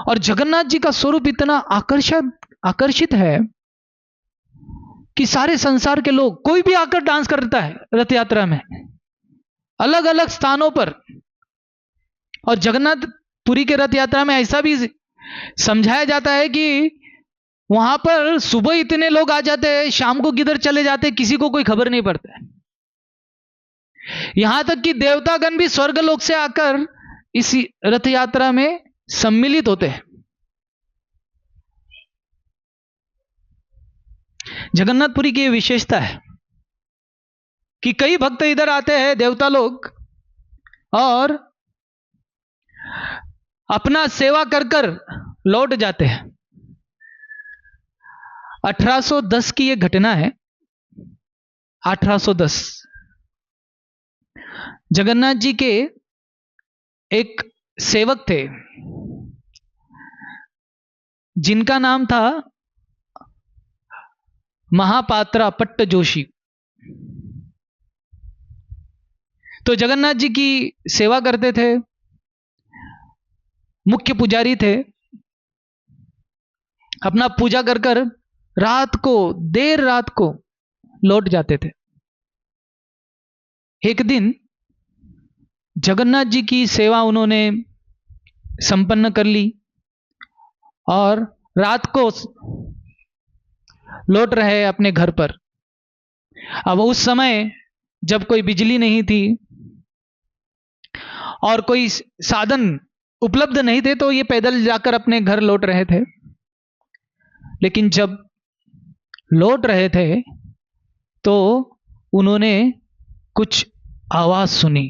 और जगन्नाथ जी का स्वरूप इतना आकर्षित है कि सारे संसार के लोग, कोई भी आकर डांस करता है रथ यात्रा में, अलग अलग स्थानों पर। और जगन्नाथपुरी के रथ यात्रा में ऐसा भी समझाया जाता है कि वहां पर सुबह इतने लोग आ जाते हैं, शाम को किधर चले जाते हैं किसी को कोई खबर नहीं पड़ता है। यहां तक कि देवतागण भी स्वर्गलोक से आकर इस रथ यात्रा में सम्मिलित होते हैं। जगन्नाथपुरी की यह विशेषता है कि कई भक्त इधर आते हैं, देवता लोग, और अपना सेवा कर कर लौट जाते हैं। 1810 की यह घटना है। 1810 जगन्नाथ जी के एक सेवक थे जिनका नाम था महापात्रा पट्ट जोशी। तो जगन्नाथ जी की सेवा करते थे, मुख्य पुजारी थे। अपना पूजा कर कर रात को, देर रात को लौट जाते थे। एक दिन जगन्नाथ जी की सेवा उन्होंने संपन्न कर ली और रात को लौट रहे अपने घर पर। अब उस समय जब कोई बिजली नहीं थी और कोई साधन उपलब्ध नहीं थे, तो ये पैदल जाकर अपने घर लौट रहे थे। लेकिन जब लौट रहे थे तो उन्होंने कुछ आवाज सुनी।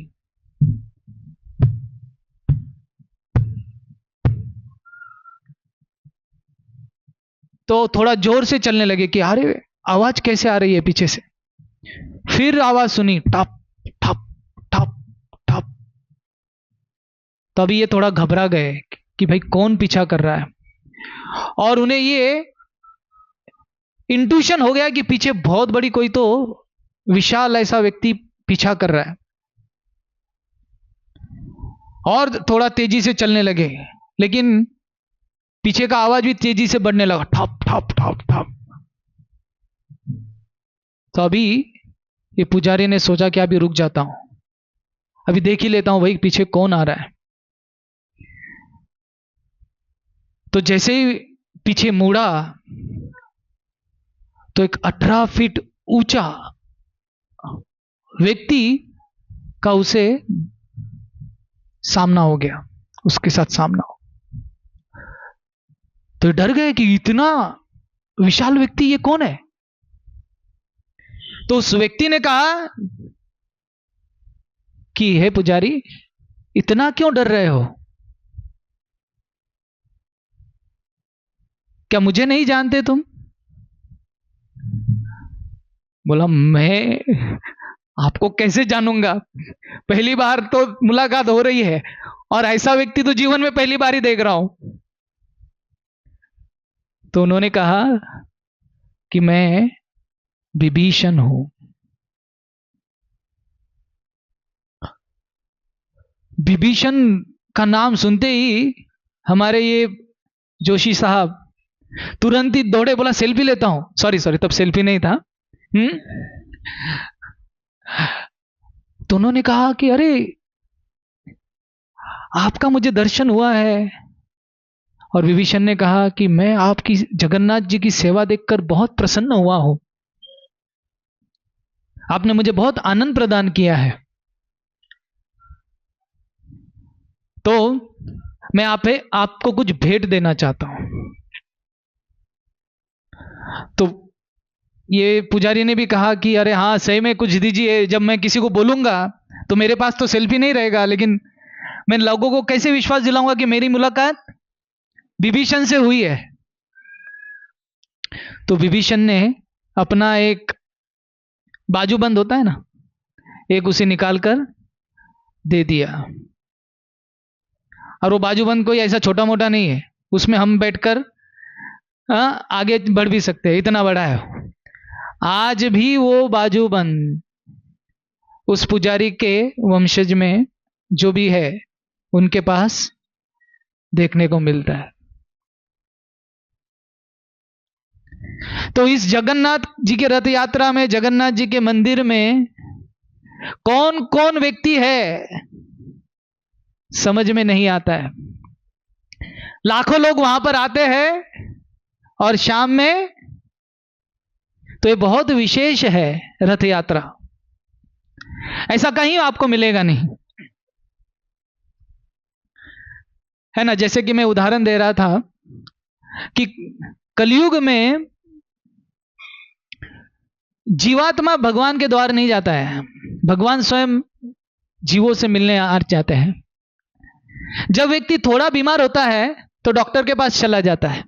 तो थोड़ा जोर से चलने लगे कि अरे आवाज कैसे आ रही है पीछे से। फिर आवाज सुनी, ठप ठप ठप ठप। तभी ये थोड़ा घबरा गए कि भाई कौन पीछा कर रहा है, और उन्हें ये इंट्यूशन हो गया कि पीछे बहुत बड़ी कोई तो विशाल ऐसा व्यक्ति पीछा कर रहा है, और थोड़ा तेजी से चलने लगे। लेकिन पीछे का आवाज भी तेजी से बढ़ने लगा, ठप ठप ठप ठप। तो अभी ये पुजारी ने सोचा कि अभी रुक जाता हूं, अभी देख ही लेता हूं भाई पीछे कौन आ रहा है। तो जैसे ही पीछे मुड़ा तो एक 18 फीट ऊंचा व्यक्ति का उसे सामना हो गया, उसके साथ सामना हो। तो डर गए कि इतना विशाल व्यक्ति ये कौन है। तो उस व्यक्ति ने कहा कि हे पुजारी, इतना क्यों डर रहे हो? क्या मुझे नहीं जानते तुम? बोला, मैं आपको कैसे जानूंगा, पहली बार तो मुलाकात हो रही है और ऐसा व्यक्ति तो जीवन में पहली बार ही देख रहा हूं। तो उन्होंने कहा कि मैं विभीषण हूं। विभीषण का नाम सुनते ही हमारे ये जोशी साहब तुरंत ही दौड़े, बोला सेल्फी लेता हूं। सॉरी तब सेल्फी नहीं था। तो उन्होंने कहा कि अरे आपका मुझे दर्शन हुआ है। और विभीषण ने कहा कि मैं आपकी जगन्नाथ जी की सेवा देखकर बहुत प्रसन्न हुआ हूं, आपने मुझे बहुत आनंद प्रदान किया है। तो मैं आपको कुछ भेंट देना चाहता हूं। तो ये पुजारी ने भी कहा कि अरे हाँ सही में कुछ दीजिए, जब मैं किसी को बोलूंगा तो मेरे पास तो सेल्फी नहीं रहेगा, लेकिन मैं लोगों को कैसे विश्वास दिलाऊंगा कि मेरी मुलाकात विभीषण से हुई है। तो विभीषण ने अपना एक बाजूबंद होता है ना, एक उसे निकालकर दे दिया। और वो बाजूबंद कोई ऐसा छोटा मोटा नहीं है, उसमें हम बैठकर आगे बढ़ भी सकते हैं, इतना बड़ा है। आज भी वो बाजूबंद उस पुजारी के वंशज में जो भी है उनके पास देखने को मिलता है। तो इस जगन्नाथ जी के रथ यात्रा में, जगन्नाथ जी के मंदिर में कौन कौन व्यक्ति है समझ में नहीं आता है। लाखों लोग वहां पर आते हैं और शाम में तो ये बहुत विशेष है रथ यात्रा, ऐसा कहीं आपको मिलेगा नहीं, है ना। जैसे कि मैं उदाहरण दे रहा था कि कलयुग में जीवात्मा भगवान के द्वार नहीं जाता है, भगवान स्वयं जीवों से मिलने आ जाते हैं। जब व्यक्ति थोड़ा बीमार होता है तो डॉक्टर के पास चला जाता है,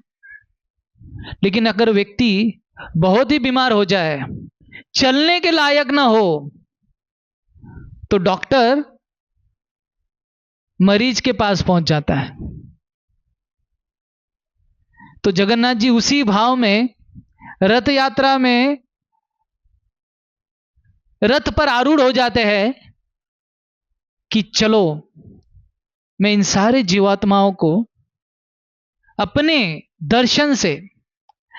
लेकिन अगर व्यक्ति बहुत ही बीमार हो जाए, चलने के लायक ना हो, तो डॉक्टर मरीज के पास पहुंच जाता है। तो जगन्नाथ जी उसी भाव में रथ यात्रा में रथ पर आरूढ़ हो जाते हैं कि चलो मैं इन सारे जीवात्माओं को अपने दर्शन से,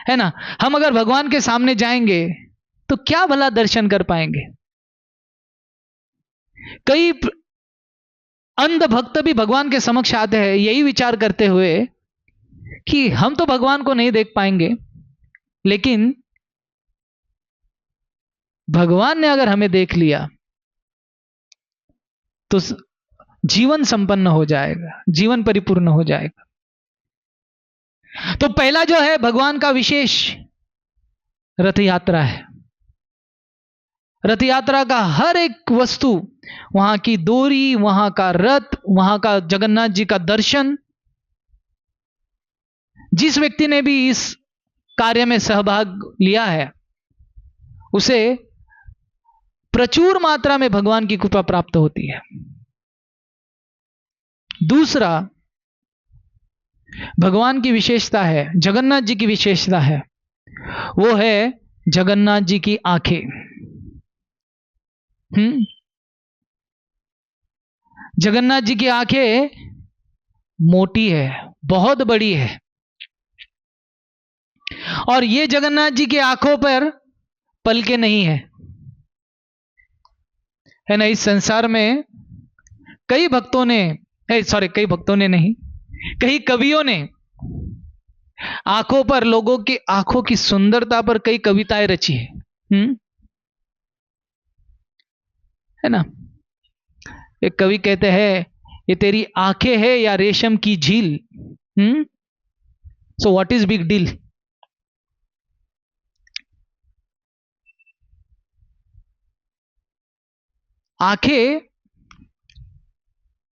है ना, हम अगर भगवान के सामने जाएंगे तो क्या भला दर्शन कर पाएंगे। कई अंध भक्त भी भगवान के समक्ष आते हैं यही विचार करते हुए कि हम तो भगवान को नहीं देख पाएंगे, लेकिन भगवान ने अगर हमें देख लिया तो जीवन संपन्न हो जाएगा, जीवन परिपूर्ण हो जाएगा। तो पहला जो है भगवान का विशेष रथ यात्रा है। रथ यात्रा का हर एक वस्तु, वहां की डोरी, वहां का रथ, वहां का जगन्नाथ जी का दर्शन, जिस व्यक्ति ने भी इस कार्य में सहभाग लिया है उसे प्रचुर मात्रा में भगवान की कृपा प्राप्त होती है। दूसरा भगवान की विशेषता है, जगन्नाथ जी की विशेषता है, वो है जगन्नाथ जी की आंखें। जगन्नाथ जी की आंखें मोटी है, बहुत बड़ी है, और ये जगन्नाथ जी की आंखों पर पलके नहीं है ना। इस संसार में कई भक्तों ने, कई भक्तों ने नहीं, कई कवियों ने आंखों पर, लोगों की आंखों की सुंदरता पर कई कविताएं रची है। है ना। एक कवि कहते हैं, ये तेरी आंखें है या रेशम की झील, so what is big deal. आंखें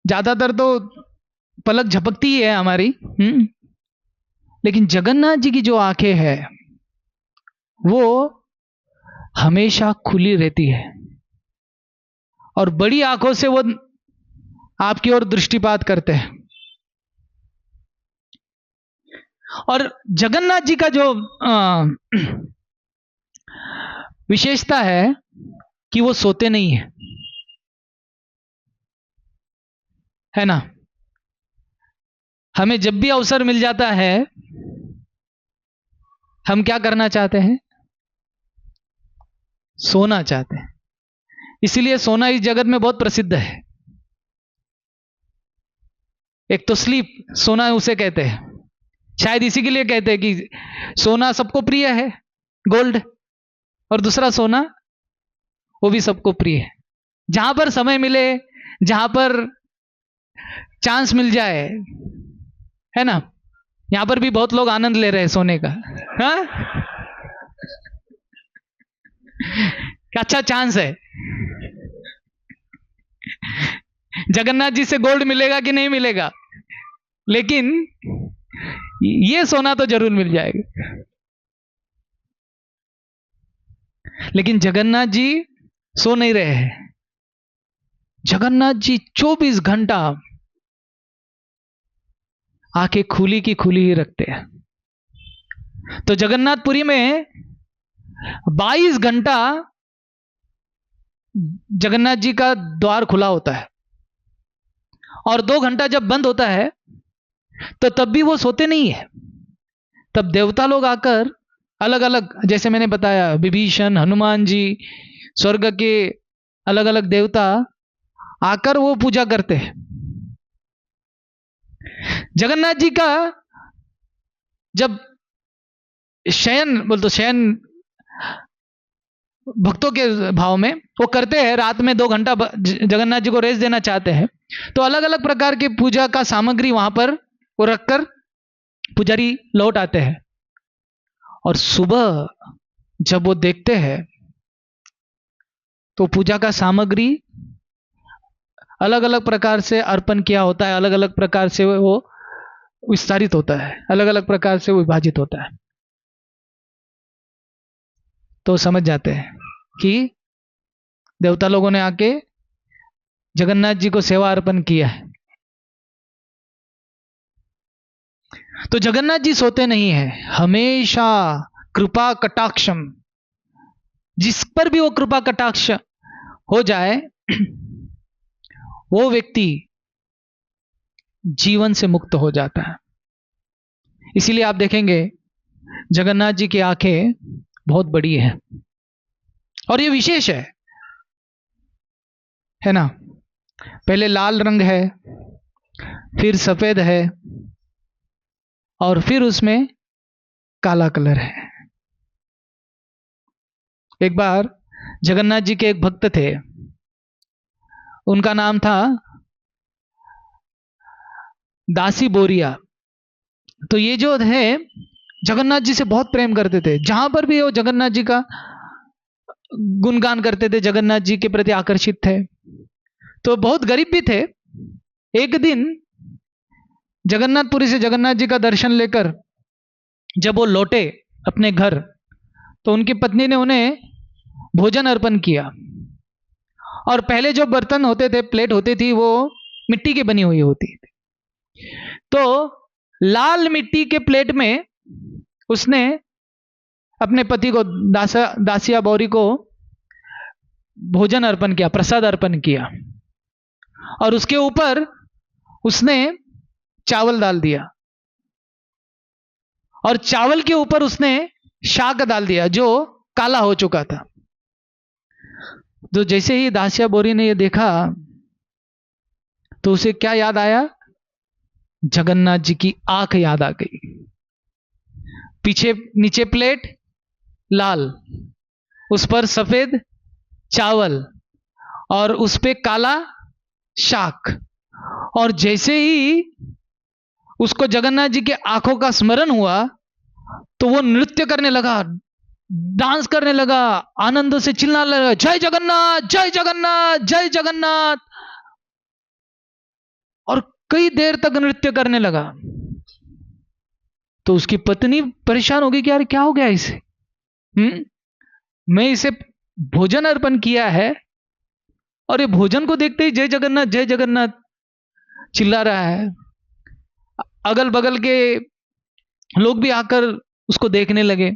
ज्यादातर तो पलक झपकती ही है हमारी, लेकिन जगन्नाथ जी की जो आंखें हैं वो हमेशा खुली रहती है, और बड़ी आंखों से वो आपकी ओर दृष्टिपात करते हैं। और जगन्नाथ जी का जो विशेषता है कि वो सोते नहीं है ना। हमें जब भी अवसर मिल जाता है, हम क्या करना चाहते हैं? सोना चाहते हैं। इसीलिए सोना इस जगत में बहुत प्रसिद्ध है। एक तो स्लीप, सोना उसे कहते हैं, शायद इसी के लिए कहते हैं कि सोना सबको प्रिय है, गोल्ड, और दूसरा सोना वो भी सबको प्रिय है। जहां पर समय मिले, जहां पर चांस मिल जाए, है ना। यहां पर भी बहुत लोग आनंद ले रहे हैं सोने का। हाँ? अच्छा चांस है। जगन्नाथ जी से गोल्ड मिलेगा कि नहीं मिलेगा, लेकिन ये सोना तो जरूर मिल जाएगा। लेकिन जगन्नाथ जी सो नहीं रहे हैं। जगन्नाथ जी 24 घंटा आंखें खुली की खुली ही रखते हैं। तो जगन्नाथपुरी में 22 घंटा जगन्नाथ जी का द्वार खुला होता है, और 2 घंटा जब बंद होता है तो तब भी वो सोते नहीं है। तब देवता लोग आकर अलग अलग, जैसे मैंने बताया, विभीषण, हनुमान जी, स्वर्ग के अलग अलग देवता आकर वो पूजा करते हैं। जगन्नाथ जी का जब शयन, बोल तो शयन भक्तों के भाव में वो करते हैं, रात में 2 घंटा जगन्नाथ जी को रेस्ट देना चाहते हैं, तो अलग अलग प्रकार की पूजा का सामग्री वहां पर वो रखकर पुजारी लौट आते हैं। और सुबह जब वो देखते हैं तो पूजा का सामग्री अलग अलग प्रकार से अर्पण किया होता है, अलग अलग प्रकार से वो विस्तारित होता है, अलग अलग प्रकार से वो विभाजित होता है। तो समझ जाते हैं कि देवता लोगों ने आके जगन्नाथ जी को सेवा अर्पण किया है। तो जगन्नाथ जी सोते नहीं है, हमेशा कृपा कटाक्षम, जिस पर भी वो कृपा कटाक्ष हो जाए वो व्यक्ति जीवन से मुक्त हो जाता है। इसीलिए आप देखेंगे जगन्नाथ जी की आंखें बहुत बड़ी है, और ये विशेष है ना। पहले लाल रंग है, फिर सफेद है, और फिर उसमें काला कलर है। एक बार जगन्नाथ जी के एक भक्त थे, उनका नाम था दासी बोरिया। तो ये जो है जगन्नाथ जी से बहुत प्रेम करते थे, जहां पर भी वो जगन्नाथ जी का गुणगान करते थे, जगन्नाथ जी के प्रति आकर्षित थे। तो बहुत गरीब भी थे। एक दिन जगन्नाथपुरी से जगन्नाथ जी का दर्शन लेकर जब वो लौटे अपने घर, तो उनकी पत्नी ने उन्हें भोजन अर्पण किया। और पहले जो बर्तन होते थे, प्लेट होती थी, वो मिट्टी की बनी हुई होती थी। तो लाल मिट्टी के प्लेट में उसने अपने पति को, दासिया बौरी को भोजन अर्पण किया, प्रसाद अर्पण किया, और उसके ऊपर उसने चावल डाल दिया। और चावल के ऊपर उसने शाक डाल दिया जो काला हो चुका था। तो जैसे ही दासिया बोरी ने ये देखा तो उसे क्या याद आया? जगन्नाथ जी की आंख याद आ गई। पीछे नीचे प्लेट लाल, उस पर सफेद चावल और उस पे काला शाक। और जैसे ही उसको जगन्नाथ जी के आंखों का स्मरण हुआ तो वो नृत्य करने लगा, डांस करने लगा, आनंद से चिल्लाने लगा, जय जगन्नाथ जय जगन्नाथ जय जगन्नाथ। और कई देर तक नृत्य करने लगा। तो उसकी पत्नी परेशान हो गई कि यार क्या हो गया इसे? मैं इसे भोजन अर्पण किया है और ये भोजन को देखते ही जय जगन्नाथ चिल्ला रहा है। अगल बगल के लोग भी आकर उसको देखने लगे।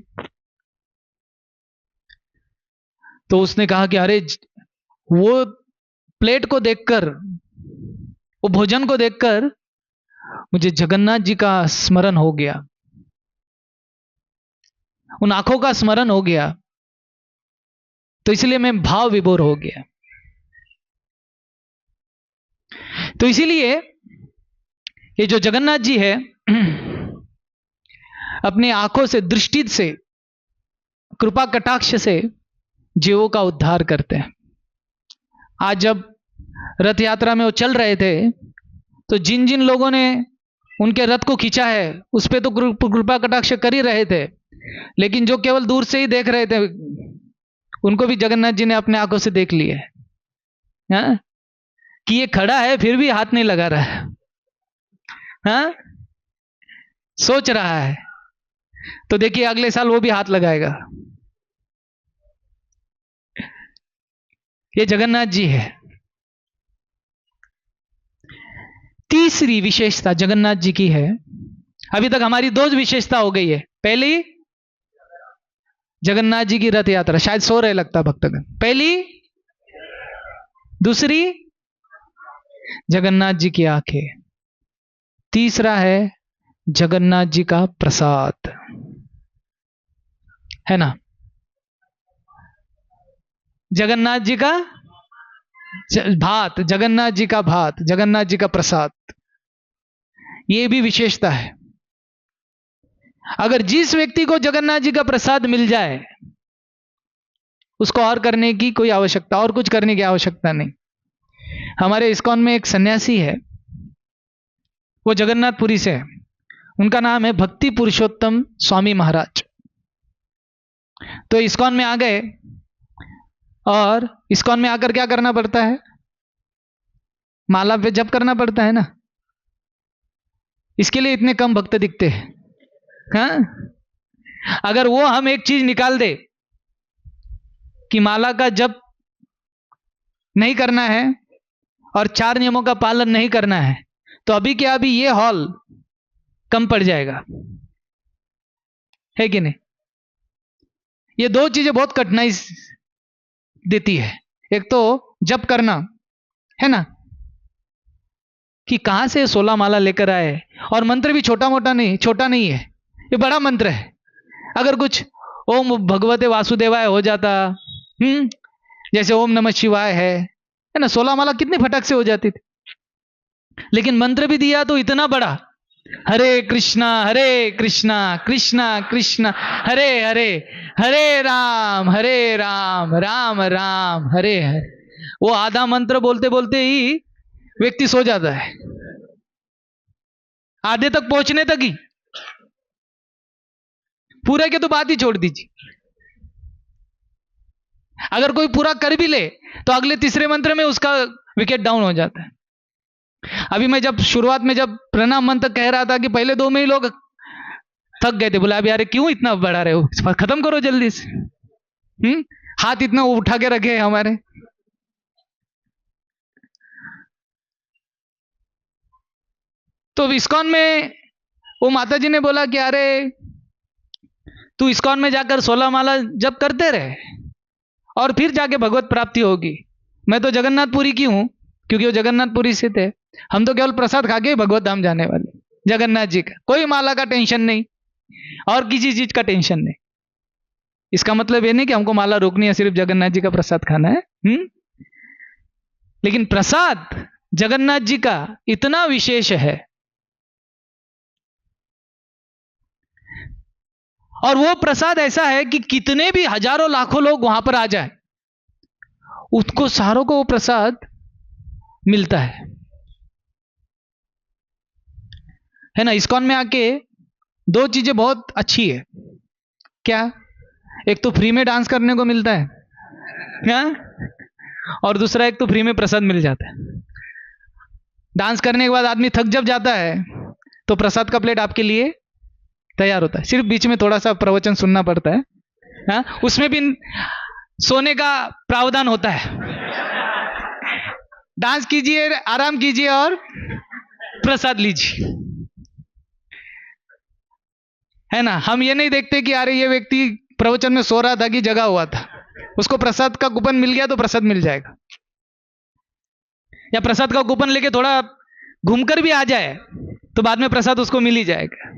तो उसने कहा कि अरे वो प्लेट को देखकर, वो भोजन को देखकर मुझे जगन्नाथ जी का स्मरण हो गया, उन आंखों का स्मरण हो गया, तो इसलिए मैं भाव विभोर हो गया। तो इसीलिए ये जो जगन्नाथ जी है अपने आंखों से, दृष्टि से, कृपा कटाक्ष से जीवों का उद्धार करते हैं। आज जब रथ यात्रा में वो चल रहे थे तो जिन जिन लोगों ने उनके रथ को खींचा है उस पे तो कृपा कटाक्ष कर ही रहे थे, लेकिन जो केवल दूर से ही देख रहे थे उनको भी जगन्नाथ जी ने अपने आंखों से देख लिया है कि ये खड़ा है फिर भी हाथ नहीं लगा रहा है, हाँ? सोच रहा है। तो देखिए अगले साल वो भी हाथ लगाएगा। ये जगन्नाथ जी है। तीसरी विशेषता जगन्नाथ जी की है। अभी तक हमारी दो विशेषता हो गई है। पहली जगन्नाथ जी की रथ यात्रा, शायद सो रहे लगता भक्तगण। पहली, दूसरी जगन्नाथ जी की आंखें, तीसरा है जगन्नाथ जी का प्रसाद, है ना? जगन्नाथ जी का भात, जगन्नाथ जी का भात, जगन्नाथ जी का प्रसाद, ये भी विशेषता है। अगर जिस व्यक्ति को जगन्नाथ जी का प्रसाद मिल जाए उसको और करने की कोई आवश्यकता, और कुछ करने की आवश्यकता नहीं। हमारे इस्कॉन में एक सन्यासी है, वो जगन्नाथपुरी से है। उनका नाम है भक्ति पुरुषोत्तम स्वामी महाराज। तो इस्कॉन में आ गए और इस्कॉन में आकर क्या करना पड़ता है? माला पे जप करना पड़ता है ना। इसके लिए इतने कम भक्त दिखते हैं, हाँ? अगर वो हम एक चीज निकाल दे कि माला का जप नहीं करना है और 4 नियमों का पालन नहीं करना है तो अभी के अभी ये हॉल कम पड़ जाएगा, है कि नहीं? ये दो चीजें बहुत कठिनाई देती है। एक तो जप करना, है ना, कि कहां से 16 माला लेकर आए, और मंत्र भी छोटा मोटा नहीं, छोटा नहीं है, ये बड़ा मंत्र है। अगर कुछ ओम भगवते वासुदेवाय हो जाता, जैसे ओम नमः शिवाय है ना, 16 माला कितनी फटक से हो जाती थी। लेकिन मंत्र भी दिया तो इतना बड़ा, हरे कृष्णा कृष्णा कृष्णा हरे हरे, हरे राम राम राम हरे हरे। वो आधा मंत्र बोलते बोलते ही व्यक्ति सो जाता है, आधे तक पहुंचने तक ही। पूरे के तो बात ही छोड़ दीजिए। अगर कोई पूरा कर भी ले तो अगले तीसरे मंत्र में उसका विकेट डाउन हो जाता है। अभी मैं जब शुरुआत में जब प्रणाम मंत्र कह रहा था कि पहले 2 में ही लोग थक गए थे, बोला अब यार क्यों इतना बढ़ा रहे हो, खत्म करो जल्दी से। हाथ इतना उठा के रखे हमारे। तो इस्कॉन में वो माता जी ने बोला कि अरे तू इस्कॉन में जाकर 16 माला जप करते रहे और फिर जाके भगवत प्राप्ति होगी। मैं तो जगन्नाथपुरी की हूं, क्योंकि वो जगन्नाथपुरी से थे। हम तो केवल प्रसाद खा के भगवत धाम जाने वाले, जगन्नाथ जी का कोई माला का टेंशन नहीं, और किसी चीज का टेंशन नहीं। इसका मतलब ये नहीं कि हमको माला रोकनी है, सिर्फ जगन्नाथ जी का प्रसाद खाना है। लेकिन प्रसाद जगन्नाथ जी का इतना विशेष है, और वो प्रसाद ऐसा है कि कितने भी हजारों लाखों लोग वहां पर आ जाए, उसको सारों को वो प्रसाद मिलता है ना। इस्कॉन में आके दो चीजें बहुत अच्छी है। क्या? एक तो फ्री में डांस करने को मिलता है, क्या? और दूसरा एक तो फ्री में प्रसाद मिल जाता है। डांस करने के बाद आदमी थक जब जाता है तो प्रसाद का प्लेट आपके लिए तैयार होता है। सिर्फ बीच में थोड़ा सा प्रवचन सुनना पड़ता है, हाँ? उसमें भी सोने का प्रावधान होता है। डांस कीजिए, आराम कीजिए और प्रसाद लीजिए, है ना। हम ये नहीं देखते कि अरे ये व्यक्ति प्रवचन में सो रहा था कि जगा हुआ था, उसको प्रसाद का कूपन मिल गया तो प्रसाद मिल जाएगा, या प्रसाद का कूपन लेके थोड़ा घूमकर भी आ जाए तो बाद में प्रसाद उसको मिल ही जाएगा,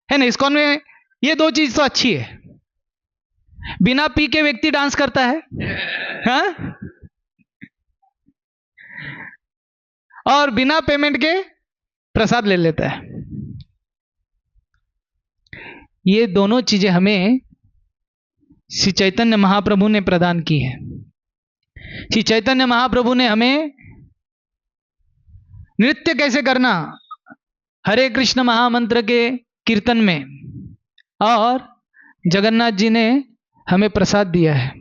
है ना। इस्कॉन में ये दो चीज तो अच्छी है। बिना पी के व्यक्ति डांस करता है, हाँ? और बिना पेमेंट के प्रसाद ले लेता है। ये दोनों चीजें हमें श्री चैतन्य महाप्रभु ने प्रदान की है। श्री चैतन्य महाप्रभु ने हमें नृत्य कैसे करना, हरे कृष्ण महामंत्र के कीर्तन में, और जगन्नाथ जी ने हमें प्रसाद दिया है।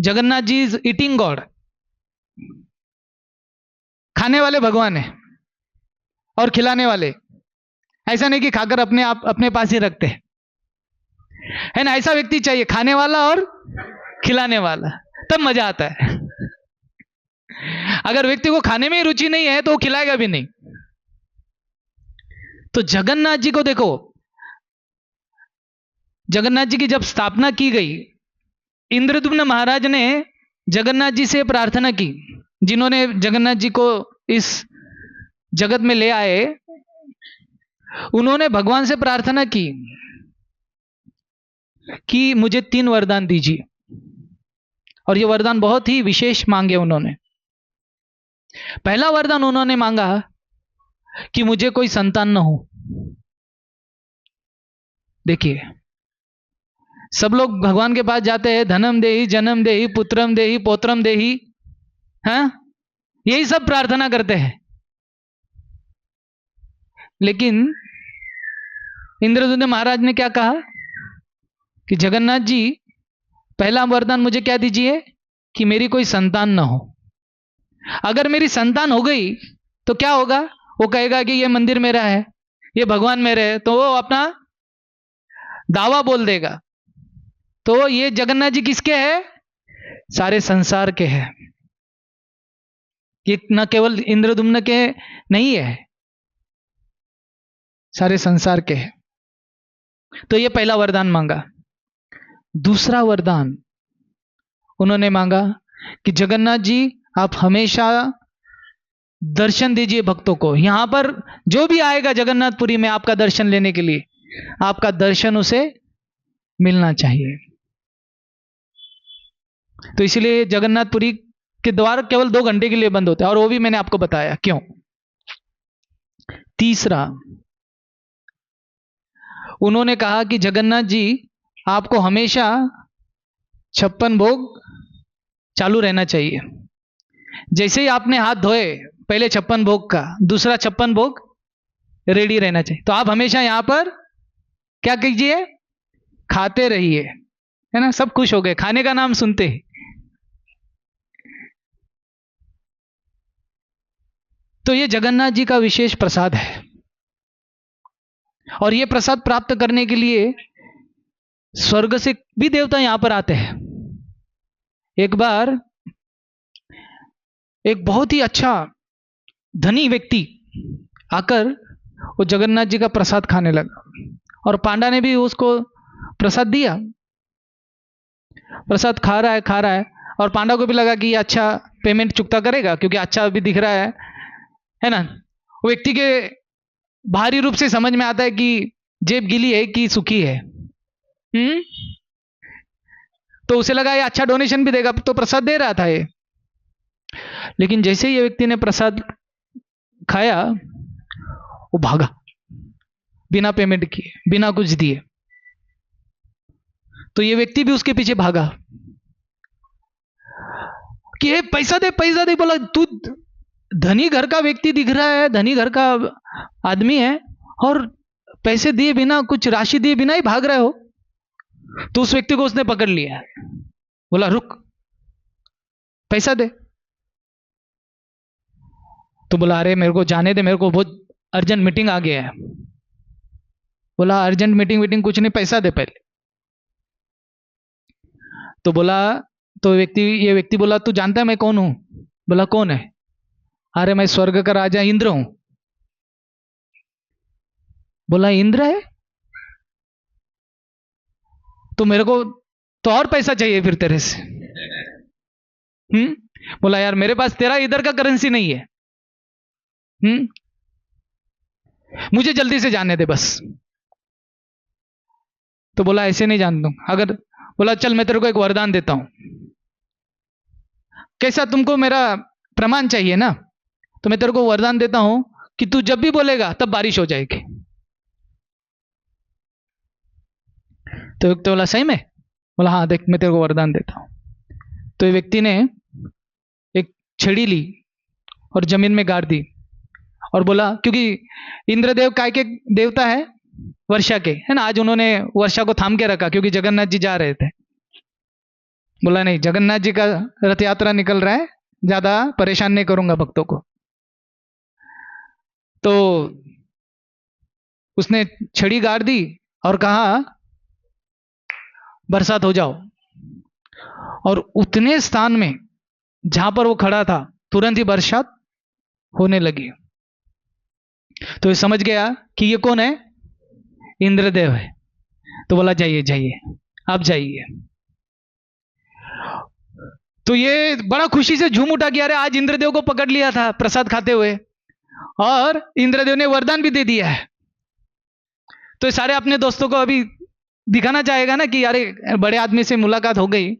Jagannath ji is eating God, खाने वाले भगवान है और खिलाने वाले। ऐसा नहीं कि खाकर अपने आप अपने पास ही रखते हैं, है ना। ऐसा व्यक्ति चाहिए, खाने वाला और खिलाने वाला, तब मजा आता है। अगर व्यक्ति को खाने में ही रुचि नहीं है तो वो खिलाएगा भी नहीं। तो जगन्नाथ जी को देखो, जगन्नाथ जी की जब स्थापना की गई, इंद्रद्युम्न महाराज ने जगन्नाथ जी से प्रार्थना की, जिन्होंने जगन्नाथ जी को इस जगत में ले आए, उन्होंने भगवान से प्रार्थना की कि मुझे 3 वरदान दीजिए, और ये वरदान बहुत ही विशेष मांगे उन्होंने। पहला वरदान उन्होंने मांगा कि मुझे कोई संतान न हो। देखिए, सब लोग भगवान के पास जाते हैं, धनम देहि, जन्म देहि, पुत्रम देहि, पौत्रम देहि, हाँ, यही सब प्रार्थना करते हैं। लेकिन इंद्रद्युम्न महाराज ने क्या कहा कि जगन्नाथ जी, पहला वरदान मुझे क्या दीजिए कि मेरी कोई संतान ना हो। अगर मेरी संतान हो गई तो क्या होगा? वो कहेगा कि ये मंदिर मेरा है, ये भगवान मेरे है, तो वो अपना दावा बोल देगा। तो ये जगन्नाथ जी किसके हैं? सारे संसार के हैं। ये न केवल इंद्रद्युम्न के नहीं है, सारे संसार के हैं। तो ये पहला वरदान मांगा। दूसरा वरदान उन्होंने मांगा कि जगन्नाथ जी, आप हमेशा दर्शन दीजिए भक्तों को। यहां पर जो भी आएगा जगन्नाथपुरी में आपका दर्शन लेने के लिए, आपका दर्शन उसे मिलना चाहिए। तो इसलिए जगन्नाथपुरी के द्वार केवल 2 घंटे के लिए बंद होते हैं, और वो भी मैंने आपको बताया क्यों। तीसरा, उन्होंने कहा कि जगन्नाथ जी, आपको हमेशा 56 भोग चालू रहना चाहिए। जैसे ही आपने हाथ धोए, पहले 56 भोग का, दूसरा 56 भोग रेडी रहना चाहिए। तो आप हमेशा यहां पर क्या कीजिए? खाते रहिए, है ना। सब खुश हो गए खाने का नाम सुनते ही। तो ये जगन्नाथ जी का विशेष प्रसाद है, और ये प्रसाद प्राप्त करने के लिए स्वर्ग से भी देवता यहां पर आते हैं। एक बार एक बहुत ही अच्छा धनी व्यक्ति आकर वो जगन्नाथ जी का प्रसाद खाने लगा, और पांडा ने भी उसको प्रसाद दिया। प्रसाद खा रहा है, और पांडा को भी लगा कि ये अच्छा पेमेंट चुकता करेगा, क्योंकि अच्छा भी दिख रहा है ना। वो व्यक्ति के बाहरी रूप से समझ में आता है कि जेब गीली है कि सूखी है। तो उसे लगा ये अच्छा डोनेशन भी देगा, तो प्रसाद दे रहा था ये। लेकिन जैसे ही ये व्यक्ति ने प्रसाद खाया, वो भागा बिना पेमेंट किए, बिना कुछ दिए। तो ये व्यक्ति भी उसके पीछे भागा कि ये पैसा दे, पैसा दे। बोला तू धनी घर का व्यक्ति दिख रहा है, धनी घर का आदमी है, और पैसे दिए बिना, कुछ राशि दिए बिना ही भाग रहे हो। तो उस व्यक्ति को उसने पकड़ लिया, बोला रुक, पैसा दे। तो बोला अरे मेरे को जाने दे, मेरे को बहुत अर्जेंट मीटिंग आ गया है। बोला अर्जेंट मीटिंग कुछ नहीं, पैसा दे पहले। तो बोला, तो ये व्यक्ति बोला तू जानता है मैं कौन हूं? बोला कौन है? अरे मैं स्वर्ग का राजा इंद्र हूं। बोला इंद्र है? तो मेरे को तो और पैसा चाहिए फिर तेरे से। बोला यार मेरे पास तेरा इधर का करेंसी नहीं है। मुझे जल्दी से जाने दे बस। तो बोला ऐसे नहीं जान दूं, अगर, बोला चल मैं तेरे को एक वरदान देता हूं। कैसा, तुमको मेरा प्रमाण चाहिए ना, तो मैं तेरे को वरदान देता हूं कि तू जब भी बोलेगा तब बारिश हो जाएगी। तो व्यक्ति बोला सही में? बोला हाँ देख मैं तेरे को वरदान देता हूं। तो व्यक्ति ने एक छड़ी ली और जमीन में गाड़ दी और बोला, क्योंकि इंद्रदेव काय के देवता है? वर्षा के, है ना। आज उन्होंने वर्षा को थाम के रखा क्योंकि जगन्नाथ जी जा रहे थे। बोला नहीं, जगन्नाथ जी का रथ यात्रा निकल रहा है, ज्यादा परेशान नहीं करूंगा भक्तों को। तो उसने छड़ी गाड़ दी और कहा बरसात हो जाओ। और उतने स्थान में जहां पर वो खड़ा था तुरंत ही बरसात होने लगी। तो ये समझ गया कि ये कौन है? इंद्रदेव है। तो बोला जाइए जाइए, आप जाइए। तो ये बड़ा खुशी से झूम उठा कि अरे आज इंद्रदेव को पकड़ लिया था प्रसाद खाते हुए, और इंद्रदेव ने वरदान भी दे दिया है। तो सारे अपने दोस्तों को अभी दिखाना चाहेगा ना कि अरे बड़े आदमी से मुलाकात हो गई।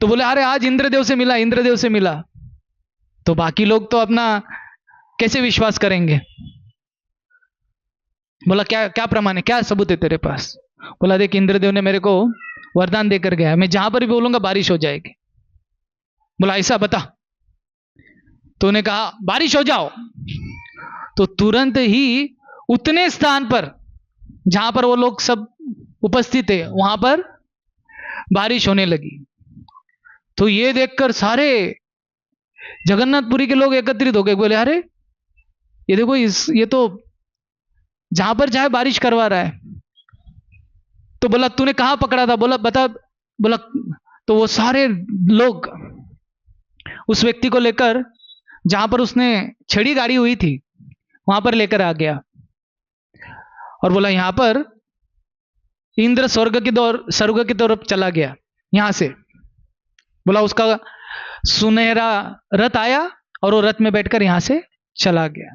तो बोले अरे आज इंद्रदेव से मिला, इंद्रदेव से मिला। तो बाकी लोग तो अपना कैसे विश्वास करेंगे? बोला क्या क्या प्रमाण है, क्या सबूत है तेरे पास? बोला देख इंद्रदेव ने मेरे को वरदान देकर गया, मैं जहां पर भी बोलूंगा बारिश हो जाएगी। बोला ऐसा बता। तो उन्हें कहा बारिश हो जाओ। तो तुरंत ही उतने स्थान पर जहां पर वो लोग सब उपस्थित थे वहां पर बारिश होने लगी। तो ये देखकर सारे जगन्नाथपुरी के लोग एकत्रित हो गए। बोले अरे ये देखो, ये तो जहां पर चाहे बारिश करवा रहा है। तो बोला तूने कहां पकड़ा था? बोला बता। बोला तो वो सारे लोग उस व्यक्ति को लेकर जहां पर उसने छड़ी गाड़ी हुई थी वहां पर लेकर आ गया और बोला यहां पर इंद्र स्वर्ग की तरफ चला गया यहां से। बोला उसका सुनहरा रथ आया और वो रथ में बैठकर यहां से चला गया।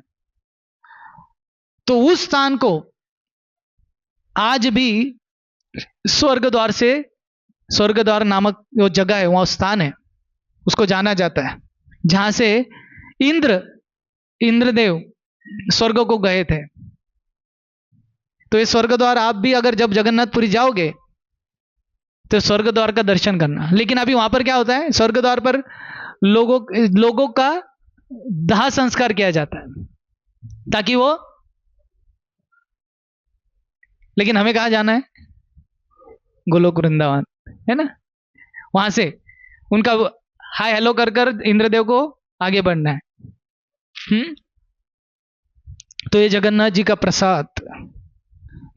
तो उस स्थान को आज भी स्वर्ग द्वार नामक जो जगह है, वहां स्थान है, उसको जाना जाता है जहां से इंद्रदेव स्वर्ग को गए थे। तो ये स्वर्ग द्वार आप भी अगर जब जगन्नाथपुरी जाओगे तो स्वर्ग द्वार का दर्शन करना। लेकिन अभी वहां पर क्या होता है, स्वर्ग द्वार पर लोगों का दाह संस्कार किया जाता है ताकि वो, लेकिन हमें कहां जाना है? गोलोक वृंदावन, है ना। वहां से उनका हाय हेलो कर कर इंद्रदेव को आगे बढ़ना है। तो ये जगन्नाथ जी का प्रसाद,